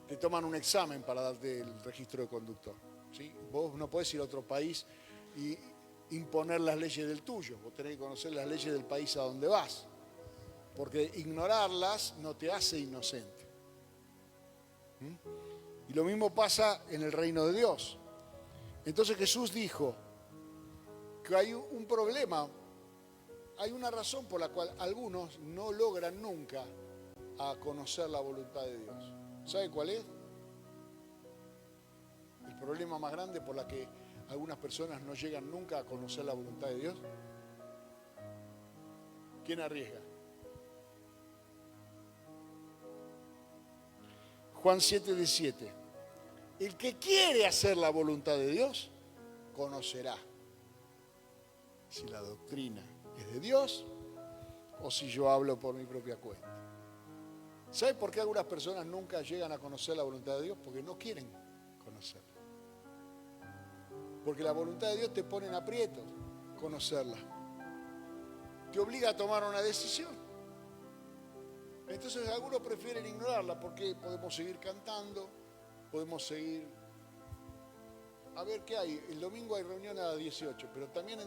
S1: Te toman un examen para darte el registro de conductor, ¿sí? Vos no podés ir a otro país y imponer las leyes del tuyo. Vos tenés que conocer las leyes del país a donde vas, porque ignorarlas no te hace inocente. Y lo mismo pasa en el reino de Dios. Entonces Jesús dijo que hay un problema, hay una razón por la cual algunos no logran nunca a conocer la voluntad de Dios. ¿Sabe cuál es? El problema más grande por la que algunas personas no llegan nunca a conocer la voluntad de Dios. ¿Quién arriesga? Juan 7:17. El que quiere hacer la voluntad de Dios, conocerá si la doctrina es de Dios o si yo hablo por mi propia cuenta. ¿Sabe por qué algunas personas nunca llegan a conocer la voluntad de Dios? Porque no quieren conocerla. Porque la voluntad de Dios te pone en aprietos conocerla. Te obliga a tomar una decisión. Entonces algunos prefieren ignorarla porque podemos seguir cantando, podemos seguir... A ver qué hay. El domingo hay reunión a las 18, pero también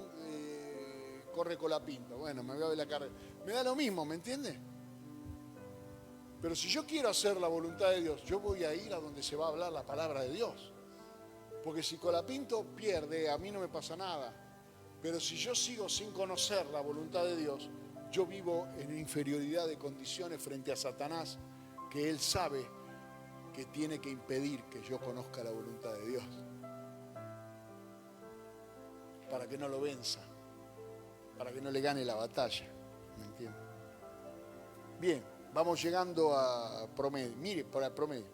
S1: corre Colapinto. Bueno, me voy a ver la carrera. Me da lo mismo, ¿me entiende? Pero si yo quiero hacer la voluntad de Dios, yo voy a ir a donde se va a hablar la palabra de Dios. Porque si Colapinto pierde, a mí no me pasa nada. Pero si yo sigo sin conocer la voluntad de Dios, yo vivo en inferioridad de condiciones frente a Satanás, que él sabe que tiene que impedir que yo conozca la voluntad de Dios. Para que no lo venza, para que no le gane la batalla. ¿Me entiende? Bien. Vamos llegando a promedio. Mire, por el promedio.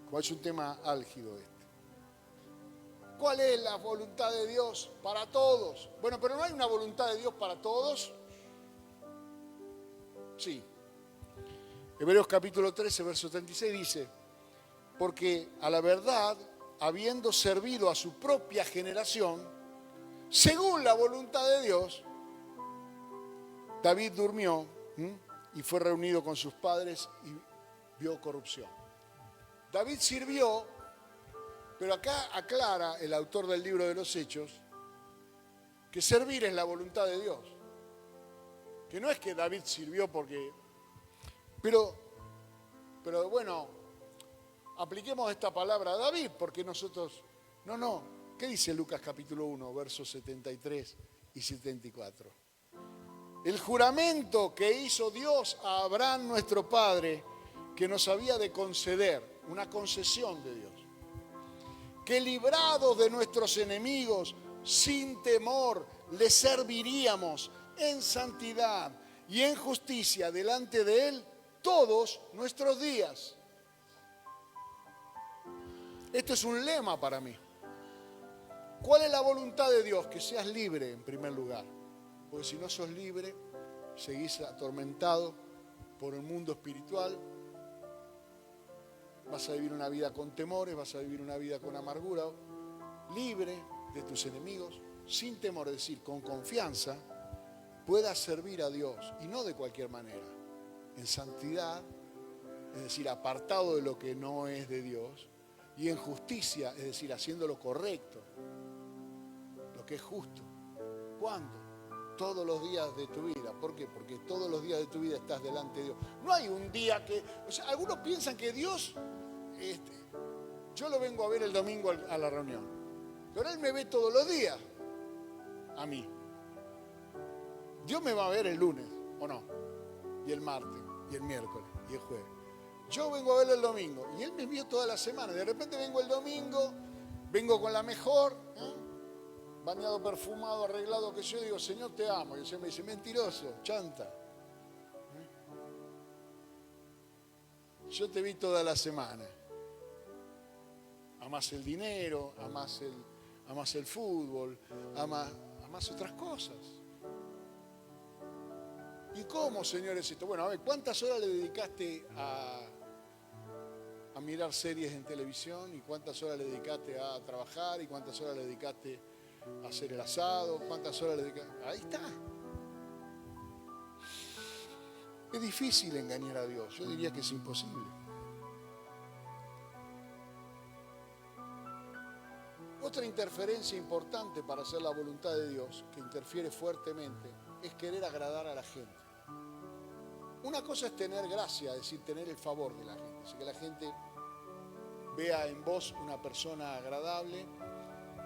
S1: Como es un tema álgido este. ¿Cuál es la voluntad de Dios para todos? Bueno, pero ¿no hay una voluntad de Dios para todos? Sí. Hebreos capítulo 13, verso 36 dice, porque a la verdad, habiendo servido a su propia generación, según la voluntad de Dios, David durmió y fue reunido con sus padres y vio corrupción. David sirvió, pero acá aclara el autor del libro de los Hechos que servir es la voluntad de Dios. Que no es que David sirvió porque... Pero bueno, apliquemos esta palabra a David porque nosotros... No. ¿Qué dice Lucas capítulo 1, versos 73 y 74? El juramento que hizo Dios a Abraham, nuestro padre, que nos había de conceder, una concesión de Dios, que librados de nuestros enemigos, sin temor, le serviríamos en santidad y en justicia delante de Él todos nuestros días. Esto es un lema para mí. ¿Cuál es la voluntad de Dios? Que seas libre en primer lugar. Porque si no sos libre, seguís atormentado por el mundo espiritual, vas a vivir una vida con temores, vas a vivir una vida con amargura, libre de tus enemigos, sin temor, es decir, con confianza, puedas servir a Dios, y no de cualquier manera, en santidad, es decir, apartado de lo que no es de Dios, y en justicia, es decir, haciendo lo correcto, lo que es justo. ¿Cuándo? Todos los días de tu vida. ¿Por qué? Porque todos los días de tu vida estás delante de Dios. No hay un día que... O sea, algunos piensan que Dios... yo lo vengo a ver el domingo a la reunión. Pero Él me ve todos los días, a mí. Dios me va a ver el lunes, ¿o no? Y el martes, y el miércoles, y el jueves. Yo vengo a verlo el domingo, y Él me vio toda la semana. De repente vengo el domingo, vengo con la mejor, bañado, perfumado, arreglado, que yo digo, Señor, te amo. Y el Señor me dice, mentiroso, chanta. Yo te vi toda la semana. Amás el dinero, amás el fútbol, amás otras cosas. ¿Y cómo, Señor, es esto? Bueno, a ver, ¿cuántas horas le dedicaste a mirar series en televisión? ¿Y cuántas horas le dedicaste a trabajar? ¿Y cuántas horas le dedicaste a hacer el asado? ¿Cuántas horas le dedicaste? Ahí está. Es difícil engañar a Dios. Yo diría que es imposible. Otra interferencia importante para hacer la voluntad de Dios, que interfiere fuertemente, es querer agradar a la gente. Una cosa es tener gracia, es decir, tener el favor de la gente. Así que la gente vea en vos una persona agradable,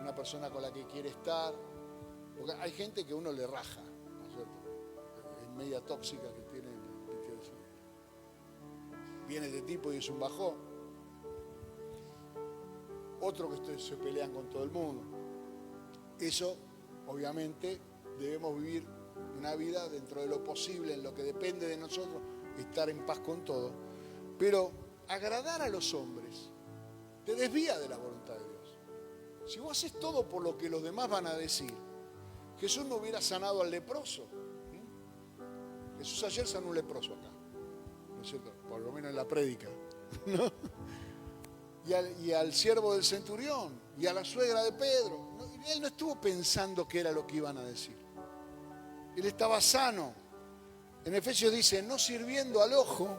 S1: una persona con la que quiere estar. Porque hay gente que uno le raja, ¿no es cierto? Es media tóxica que tiene, viene de tipo y es un bajón. Otro que se pelean con todo el mundo. Eso, obviamente, debemos vivir una vida dentro de lo posible, en lo que depende de nosotros, estar en paz con todo. Pero agradar a los hombres te desvía de la voluntad de Dios. Si vos haces todo por lo que los demás van a decir, Jesús no hubiera sanado al leproso. Jesús ayer sanó un leproso acá, ¿no es cierto? Por lo menos en la prédica, ¿no? Y al siervo del centurión, y a la suegra de Pedro. Él no estuvo pensando qué era lo que iban a decir. Él estaba sano. En Efesios dice, no sirviendo al ojo,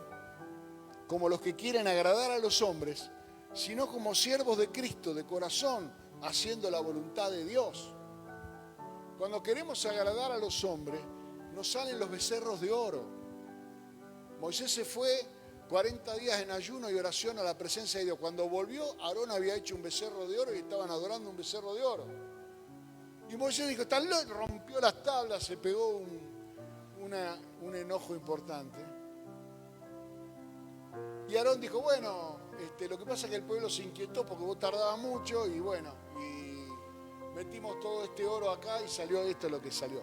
S1: como los que quieren agradar a los hombres, sino como siervos de Cristo, de corazón, haciendo la voluntad de Dios. Cuando queremos agradar a los hombres, nos salen los becerros de oro. Moisés se fue 40 días en ayuno y oración a la presencia de Dios. Cuando volvió, Aarón había hecho un becerro de oro y estaban adorando un becerro de oro. Y Moisés dijo, tal loco, rompió las tablas, se pegó un enojo importante. Y Aarón dijo, bueno, lo que pasa es que el pueblo se inquietó porque vos tardabas mucho y bueno, y metimos todo este oro acá y salió esto lo que salió.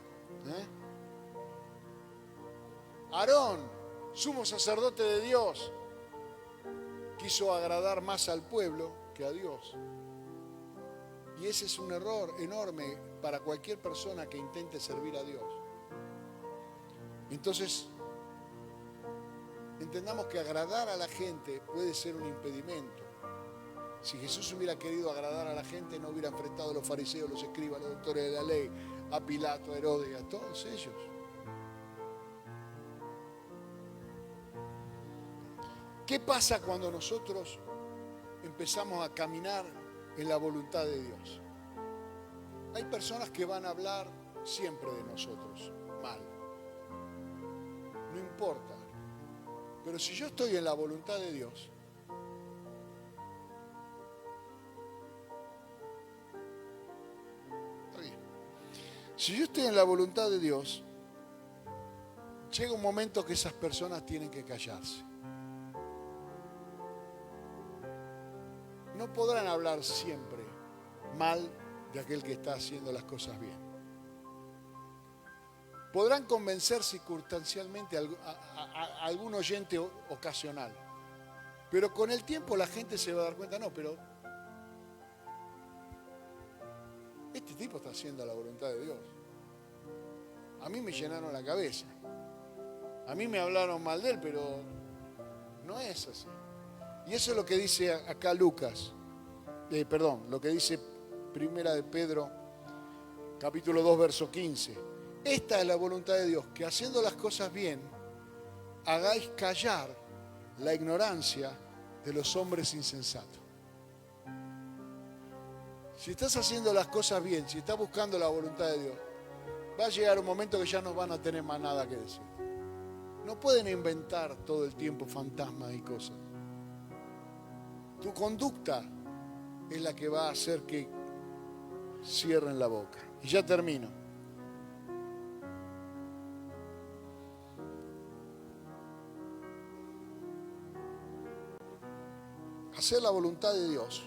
S1: Aarón, sumo sacerdote de Dios, quiso agradar más al pueblo que a Dios. Y ese es un error enorme para cualquier persona que intente servir a Dios. Entonces, entendamos que agradar a la gente puede ser un impedimento. Si Jesús hubiera querido agradar a la gente, no hubiera enfrentado a los fariseos, los escribas, los doctores de la ley, a Pilato, a Herodes, a todos ellos. ¿Qué pasa cuando nosotros empezamos a caminar en la voluntad de Dios? Hay personas que van a hablar siempre de nosotros mal. No importa. Pero si yo estoy en la voluntad de Dios, está bien. Si yo estoy en la voluntad de Dios, llega un momento que esas personas tienen que callarse. No podrán hablar siempre mal de aquel que está haciendo las cosas bien. Podrán convencer circunstancialmente a algún oyente ocasional, pero con el tiempo la gente se va a dar cuenta, no, pero este tipo está haciendo la voluntad de Dios. A mí me llenaron la cabeza, a mí me hablaron mal de él, pero no es así. Y eso es lo que dice acá Lucas, lo que dice Primera de Pedro, capítulo 2, verso 15. Esta es la voluntad de Dios, que haciendo las cosas bien, hagáis callar la ignorancia de los hombres insensatos. Si estás haciendo las cosas bien, si estás buscando la voluntad de Dios, va a llegar un momento que ya no van a tener más nada que decir. No pueden inventar todo el tiempo fantasmas y cosas. Tu conducta es la que va a hacer que cierren la boca. Y ya termino. Hacer la voluntad de Dios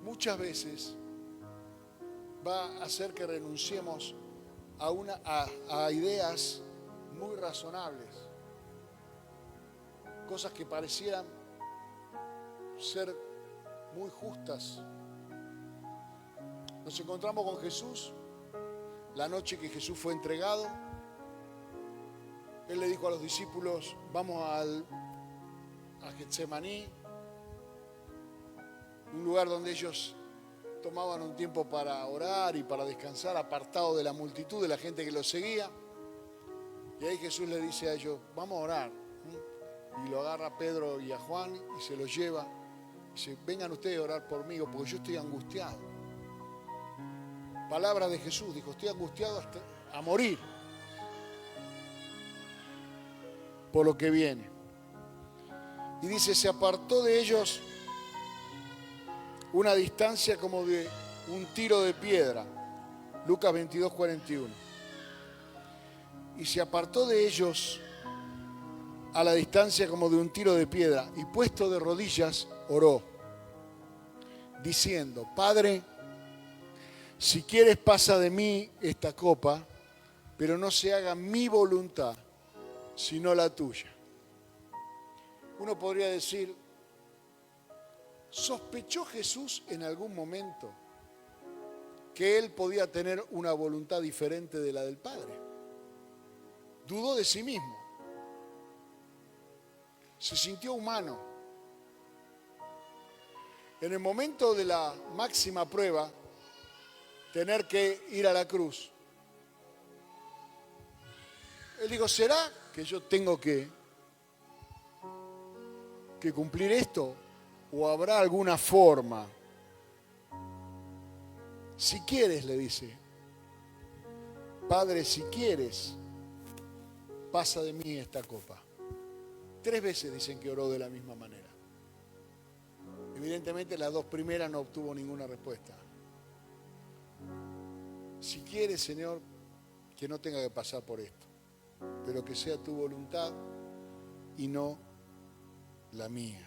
S1: muchas veces va a hacer que renunciemos a ideas muy razonables, cosas que parecieran ser muy justas. Nos encontramos con Jesús la noche que Jesús fue entregado. Él le dijo a los discípulos: vamos a Getsemaní, un lugar donde ellos tomaban un tiempo para orar y para descansar, apartado de la multitud, de la gente que los seguía. Y ahí Jesús le dice a ellos: vamos a orar. Y lo agarra a Pedro y a Juan y se los lleva. Y dice: vengan ustedes a orar por mí, porque yo estoy angustiado. Palabras de Jesús, dijo: estoy angustiado hasta a morir por lo que viene. Y dice: se apartó de ellos una distancia como de un tiro de piedra. Lucas 22, 41. Y se apartó de ellos a la distancia como de un tiro de piedra, y puesto de rodillas oró, diciendo: Padre, si quieres pasa de mí esta copa, pero no se haga mi voluntad, sino la tuya. Uno podría decir: ¿sospechó Jesús en algún momento que él podía tener una voluntad diferente de la del Padre? Dudó de sí mismo. Se sintió humano. En el momento de la máxima prueba, tener que ir a la cruz, él dijo: ¿será que yo tengo que cumplir esto? ¿O habrá alguna forma? Si quieres, le dice: Padre, si quieres, pasa de mí esta copa. 3 veces dicen que oró de la misma manera. Evidentemente las 2 primeras no obtuvo ninguna respuesta. Si quieres, Señor, que no tenga que pasar por esto, pero que sea tu voluntad y no la mía.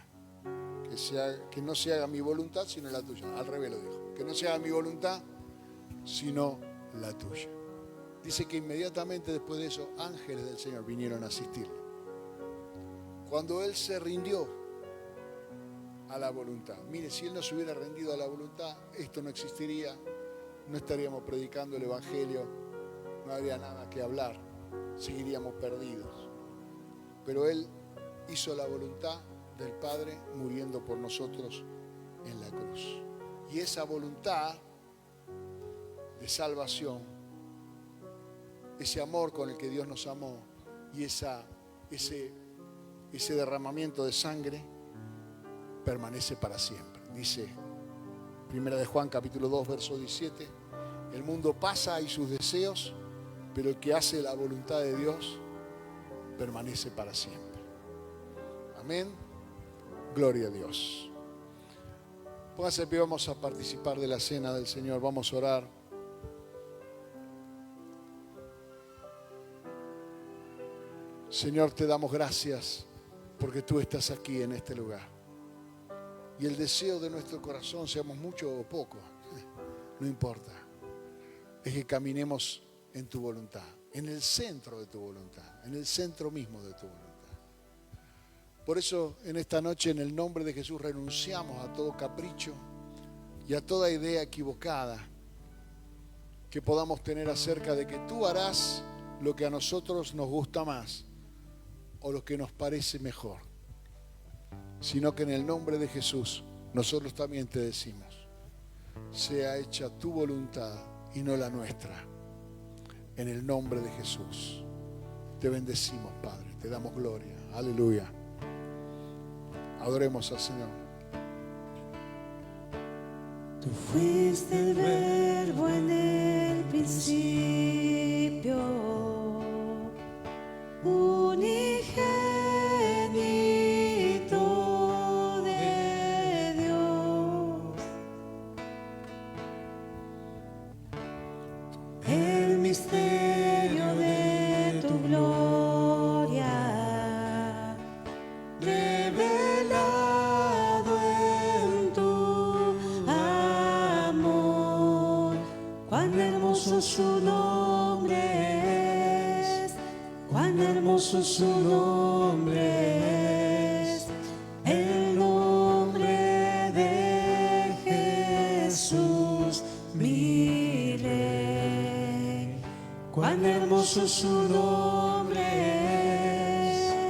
S1: Que no se haga mi voluntad sino la tuya. Al revés lo dijo: que no se haga mi voluntad sino la tuya. Dice que inmediatamente después de eso, ángeles del Señor vinieron a asistirlo. Cuando él se rindió a la voluntad. Mire, si él no se hubiera rendido a la voluntad, esto no existiría, no estaríamos predicando el Evangelio, no habría nada que hablar, seguiríamos perdidos. Pero él hizo la voluntad del Padre muriendo por nosotros en la cruz. Y esa voluntad de salvación, ese amor con el que Dios nos amó y ese derramamiento de sangre permanece para siempre. Dice 1 de Juan capítulo 2 verso 17: el mundo pasa y sus deseos, pero el que hace la voluntad de Dios permanece para siempre. Amén. Gloria a Dios. Póngase de pie, vamos a participar de la cena del Señor, vamos a orar. Señor, te damos gracias porque tú estás aquí en este lugar. Y el deseo de nuestro corazón, seamos muchos o pocos, no importa, es que caminemos en tu voluntad, en el centro de tu voluntad, en el centro mismo de tu voluntad. Por eso en esta noche, en el nombre de Jesús, renunciamos a todo capricho y a toda idea equivocada que podamos tener acerca de que tú harás lo que a nosotros nos gusta más o lo que nos parece mejor, sino que en el nombre de Jesús nosotros también te decimos: sea hecha tu voluntad y no la nuestra. En el nombre de Jesús te bendecimos, Padre, te damos gloria. Aleluya. Adoremos al Señor.
S2: Tú fuiste el verbo en el principio, unigénito de Dios, misterio de tu gloria, revelado en tu amor. Cuán hermoso su nombre es, cuán hermoso su nombre es, el nombre de Jesús, mi Rey. Cuán hermoso su nombre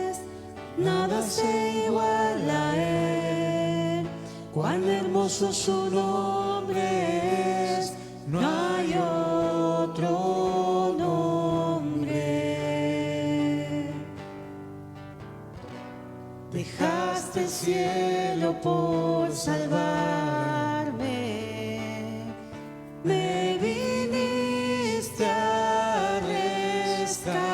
S2: es, nada se iguala a él. Cuán hermoso su nombre es, no hay otro nombre. Dejaste el cielo por salvarme, me viniste a rescatar.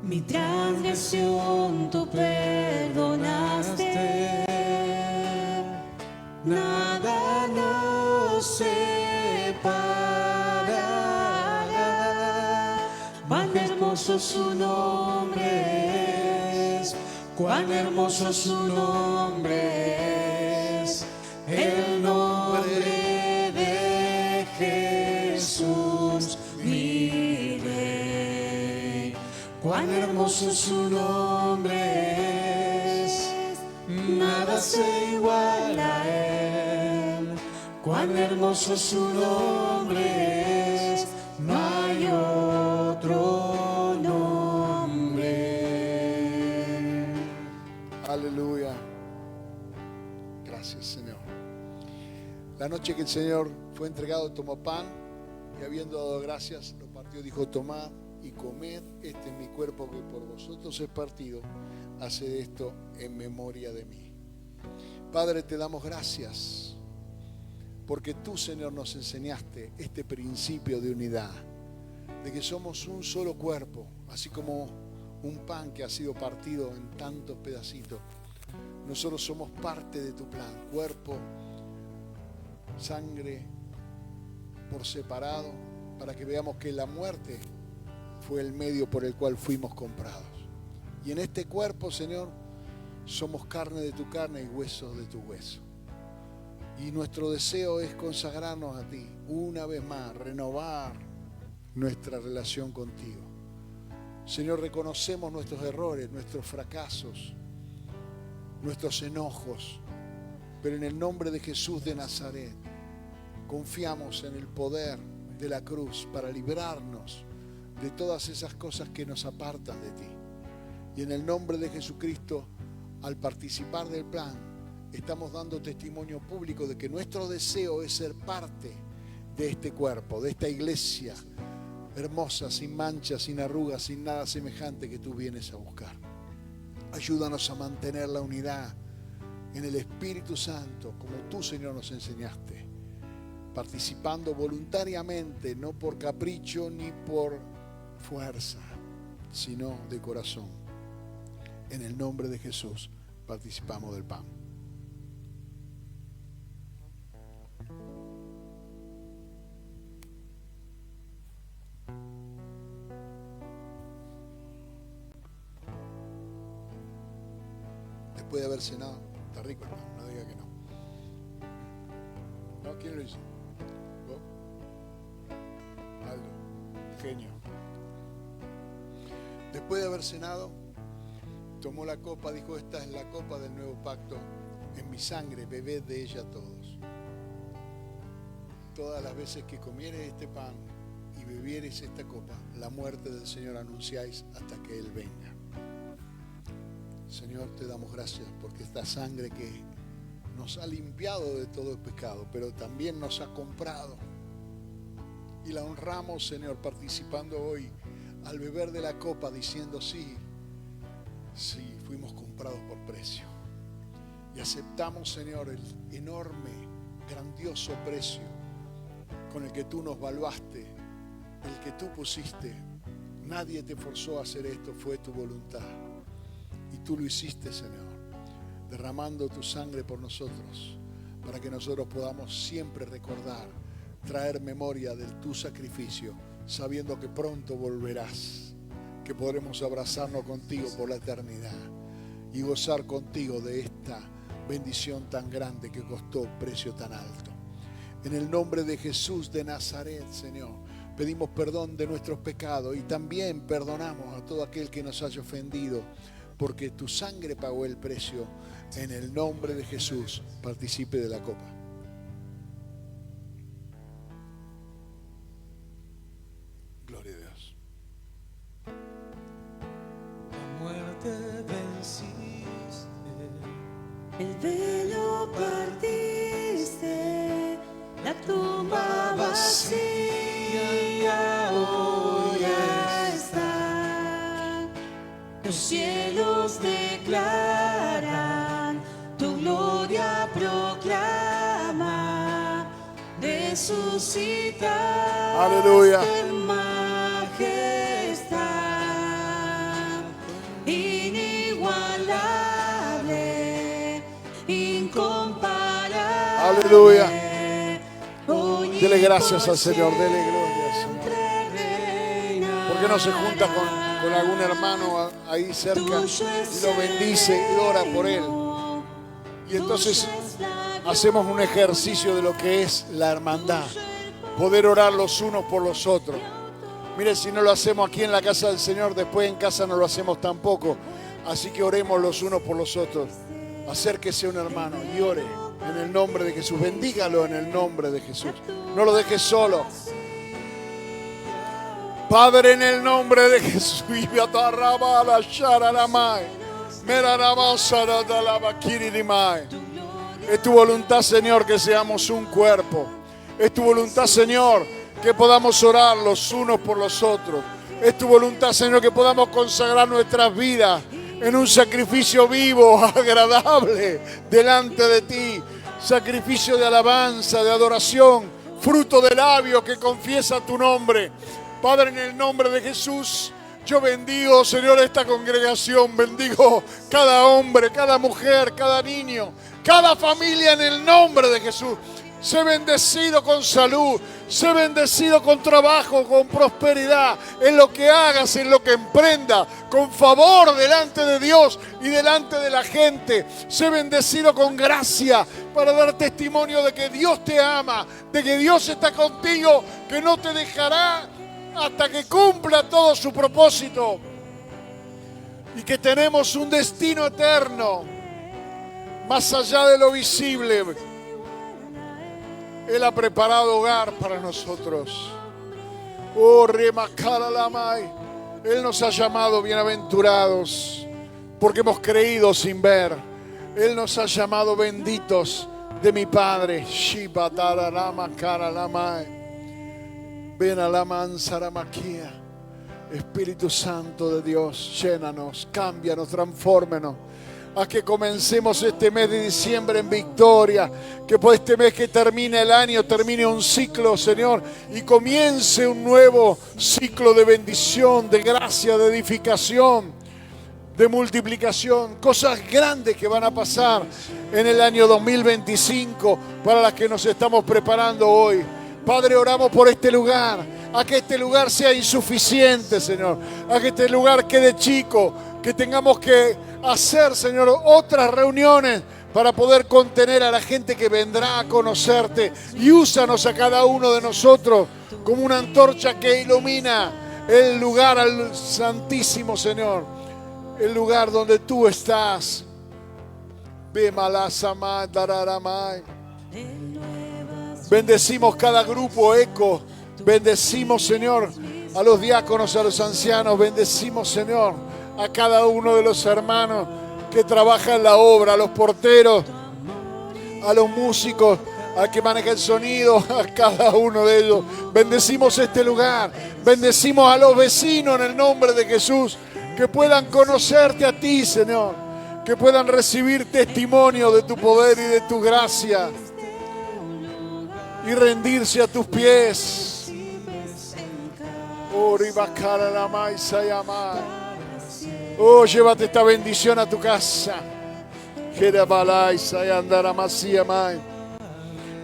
S2: Mi transgresión tú perdonaste, nada nos separará. Cuán hermoso su nombre es, cuán hermoso su nombre es, el nombre de Jesús, mi Rey. Cuán hermoso su nombre es, nada se iguala a él. Cuán hermoso su nombre es, no hay otro nombre.
S1: Aleluya. Gracias, Señor. La noche que el Señor fue entregado, tomó pan y habiendo dado gracias, lo partió y dijo: tomad y comed, este es mi cuerpo que por vosotros es partido. Haced esto en memoria de mí. Padre, te damos gracias porque tú, Señor, nos enseñaste este principio de unidad, de que somos un solo cuerpo, así como un pan que ha sido partido en tantos pedacitos. Nosotros somos parte de tu plan, cuerpo, sangre por separado, para que veamos que la muerte fue el medio por el cual fuimos comprados. Y en este cuerpo, Señor, somos carne de tu carne y huesos de tu hueso. Y nuestro deseo es consagrarnos a ti una vez más, renovar nuestra relación contigo. Señor, reconocemos nuestros errores, nuestros fracasos, nuestros enojos, pero en el nombre de Jesús de Nazaret confiamos en el poder de la cruz para librarnos de todas esas cosas que nos apartan de ti. Y en el nombre de Jesucristo, al participar del plan, estamos dando testimonio público de que nuestro deseo es ser parte de este cuerpo, de esta iglesia hermosa, sin manchas, sin arrugas, sin nada semejante que tú vienes a buscar. Ayúdanos a mantener la unidad en el Espíritu Santo, como tú, Señor, nos enseñaste, participando voluntariamente, no por capricho ni por fuerza, sino de corazón. En el nombre de Jesús participamos del pan. Después de haber cenado, está rico, hermano, no diga que no. ¿No? ¿Quién lo hizo? ¿Vos? Aldo, genio. Después de haber cenado, tomó la copa, dijo: esta es la copa del nuevo pacto en mi sangre, bebed de ella todos. Todas las veces que comieres este pan y bebieres esta copa, la muerte del Señor anunciáis hasta que Él venga. Señor, te damos gracias porque esta sangre que nos ha limpiado de todo el pecado, pero también nos ha comprado. Y la honramos, Señor, participando hoy al beber de la copa, diciendo: sí, sí, fuimos comprados por precio. Y aceptamos, Señor, el enorme, grandioso precio con el que tú nos valuaste, el que tú pusiste. Nadie te forzó a hacer esto, fue tu voluntad. Y tú lo hiciste, Señor, derramando tu sangre por nosotros, para que nosotros podamos siempre recordar, traer memoria de tu sacrificio, sabiendo que pronto volverás, que podremos abrazarnos contigo por la eternidad y gozar contigo de esta bendición tan grande que costó un precio tan alto. En el nombre de Jesús de Nazaret, Señor, pedimos perdón de nuestros pecados y también perdonamos a todo aquel que nos haya ofendido, porque tu sangre pagó el precio. En el nombre de Jesús, participe de la copa. Gloria a Dios.
S2: La muerte venciste,
S3: El velo partiste, la tumba vacía ahora está. Los cielos declaran, tu gloria proclama, resucitaste
S1: Aleluya.
S3: en majestad, inigualable, incomparable.
S1: Aleluya.
S3: Hoy
S1: Dele
S3: y
S1: gracias
S3: por
S1: al Señor, dele gloria al Señor.
S3: siempre reina.
S1: ¿Por qué no se junta con algún hermano ahí cerca y lo bendice y ora por él? Y entonces hacemos un ejercicio de lo que es la hermandad, poder orar los unos por los otros. Mire, si no lo hacemos aquí en la casa del Señor, después en casa no lo hacemos tampoco. Así que oremos los unos por los otros. Acérquese a un hermano y ore en el nombre de Jesús. Bendígalo en el nombre de Jesús. No lo dejes solo. Padre, en el nombre de Jesús. Es tu voluntad, Señor, que seamos un cuerpo. Es tu voluntad, Señor, que podamos orar los unos por los otros. Es tu voluntad, Señor, que podamos consagrar nuestras vidas en un sacrificio vivo, agradable, delante de ti. Sacrificio de alabanza, de adoración, fruto de labios que confiesa tu nombre. Padre, en el nombre de Jesús, yo bendigo, Señor, esta congregación. Bendigo cada hombre, cada mujer, cada niño, cada familia en el nombre de Jesús. Sé bendecido con salud, sé bendecido con trabajo, con prosperidad, en lo que hagas, en lo que emprenda, con favor delante de Dios y delante de la gente. Sé bendecido con gracia para dar testimonio de que Dios te ama, de que Dios está contigo, que no te dejará hasta que cumpla todo su propósito y que tenemos un destino eterno más allá de lo visible. Él ha preparado hogar para nosotros. Oh, Remacaralamai. Él nos ha llamado bienaventurados porque hemos creído sin ver. Él nos ha llamado benditos de mi Padre. Ven a la mansaramaquia. Espíritu Santo de Dios, llénanos, cámbianos, transfórmenos. A que comencemos este mes de diciembre en victoria, que por este mes que termine el año, termine un ciclo, Señor, y comience un nuevo ciclo de bendición, de gracia, de edificación, de multiplicación, cosas grandes que van a pasar en el año 2025 para las que nos estamos preparando hoy. Padre, oramos por este lugar, a que este lugar sea insuficiente, Señor, a que este lugar quede chico, que tengamos que hacer, Señor, otras reuniones para poder contener a la gente que vendrá a conocerte, y úsanos a cada uno de nosotros como una antorcha que ilumina el lugar al Santísimo, Señor, el lugar donde tú estás. Bendecimos cada grupo eco, bendecimos, Señor, a los diáconos, a los ancianos, bendecimos, Señor, a cada uno de los hermanos que trabaja en la obra, a los porteros, a los músicos, al que maneja el sonido, a cada uno de ellos. Bendecimos este lugar, bendecimos a los vecinos en el nombre de Jesús, que puedan conocerte a ti, Señor, que puedan recibir testimonio de tu poder y de tu gracia y rendirse a tus pies. Oh, llévate esta bendición a tu casa.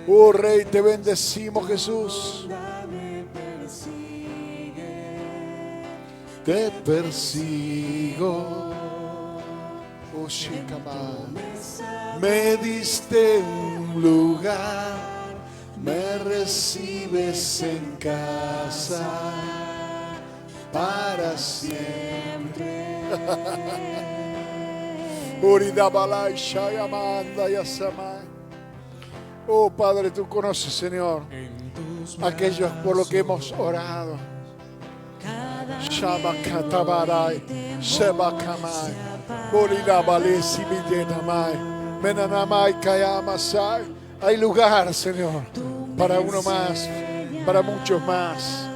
S1: Oh Rey, te bendecimos, Jesús. Te persigo. Oh Shekabah. Me diste un lugar, me recibes en casa para siempre. Uridabalai Shayamanda Yasamai. Oh Padre, tú conoces, Señor, aquellos por lo que hemos orado. Shabakatabarai, Shebakamai, Bolidabale Sibidenamai, Menanamai Kayamasai. Hay lugar, Señor, para uno más, para muchos más.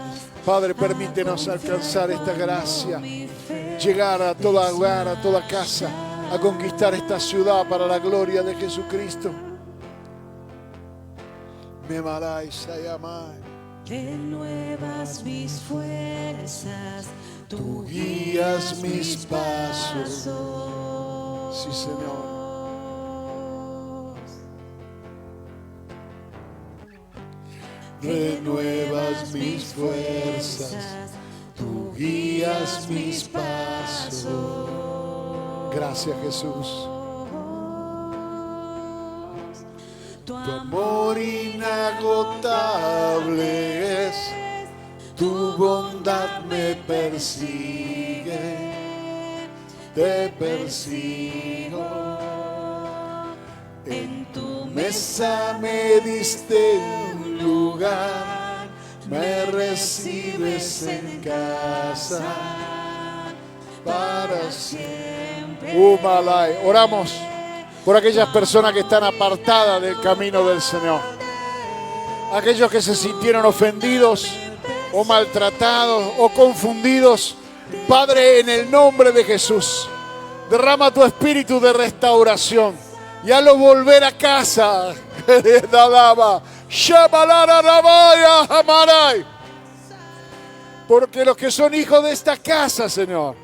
S1: Padre, permítenos alcanzar esta gracia, llegar a todo hogar, a toda casa, a conquistar esta ciudad para la gloria de Jesucristo. Me marai sayamai.
S3: Renuevas mis fuerzas,
S1: Tú guías mis pasos. Sí, Señor. Renuevas mis fuerzas, tú guías mis pasos. Gracias, Jesús. Tu amor inagotable es, tu bondad me persigue, te persigo. En tu mesa me diste un lugar, me recibes en casa para siempre. Malay. Oramos por aquellas personas que están apartadas del camino del Señor, aquellos que se sintieron ofendidos o maltratados o confundidos. Padre, en el nombre de Jesús, derrama tu espíritu de restauración y hazlo volver a casa. Porque los que son hijos de esta casa, Señor,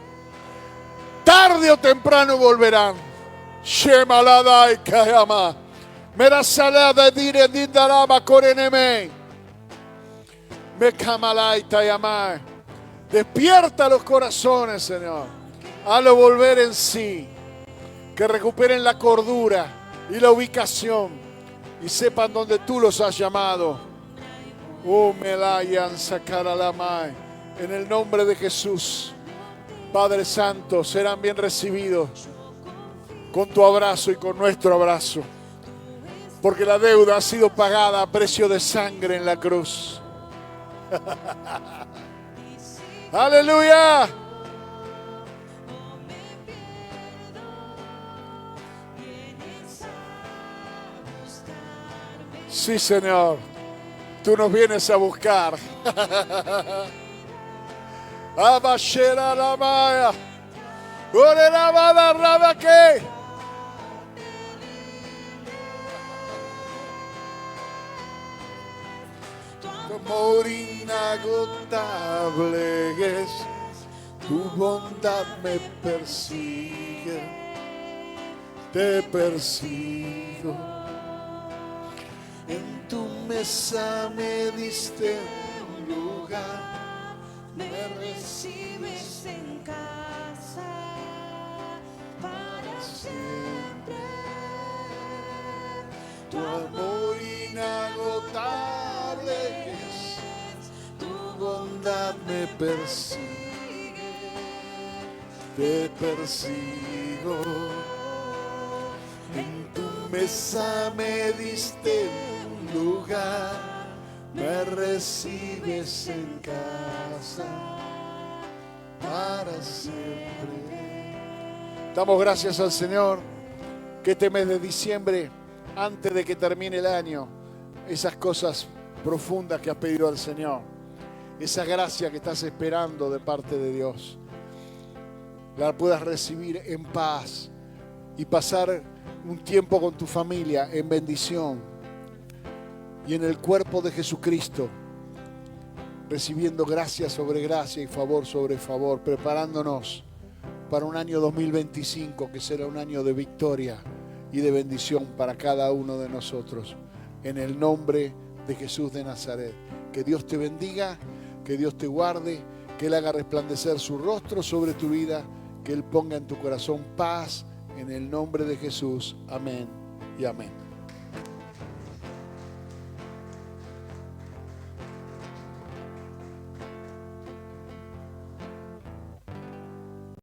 S1: tarde o temprano volverán. Shemaladai Kayama. Merasalada dire dindarama koreneme. Mekamalai Tayama. Despierta los corazones, Señor. Hazlo volver en sí. Que recuperen la cordura y la ubicación. Y sepan dónde tú los has llamado. Oh, Melayan Sakaralamai. En el nombre de Jesús, Padre Santo, serán bien recibidos con tu abrazo y con nuestro abrazo, porque la deuda ha sido pagada a precio de sangre en la cruz. ¡Aleluya! Sí, Señor, tú nos vienes a buscar. Abashera la maya, ore la bada rada que. Tu amor inagotable es, tu bondad me persigue, te persigo. En tu mesa me diste un lugar, me recibes en casa para siempre. Tu amor inagotable es, tu bondad me persigue, te persigo. En tu mesa me diste un lugar, me recibes en casa para siempre. Damos gracias al Señor que este mes de diciembre, antes de que termine el año, esas cosas profundas que has pedido al Señor, esa gracia que estás esperando de parte de Dios, la puedas recibir en paz y pasar un tiempo con tu familia en bendición y en el cuerpo de Jesucristo, recibiendo gracia sobre gracia y favor sobre favor, preparándonos para un año 2025 que será un año de victoria y de bendición para cada uno de nosotros. en el nombre de Jesús de Nazaret. Que Dios te bendiga, que Dios te guarde, que Él haga resplandecer su rostro sobre tu vida, que Él ponga en tu corazón paz, en el nombre de Jesús. Amén y amén.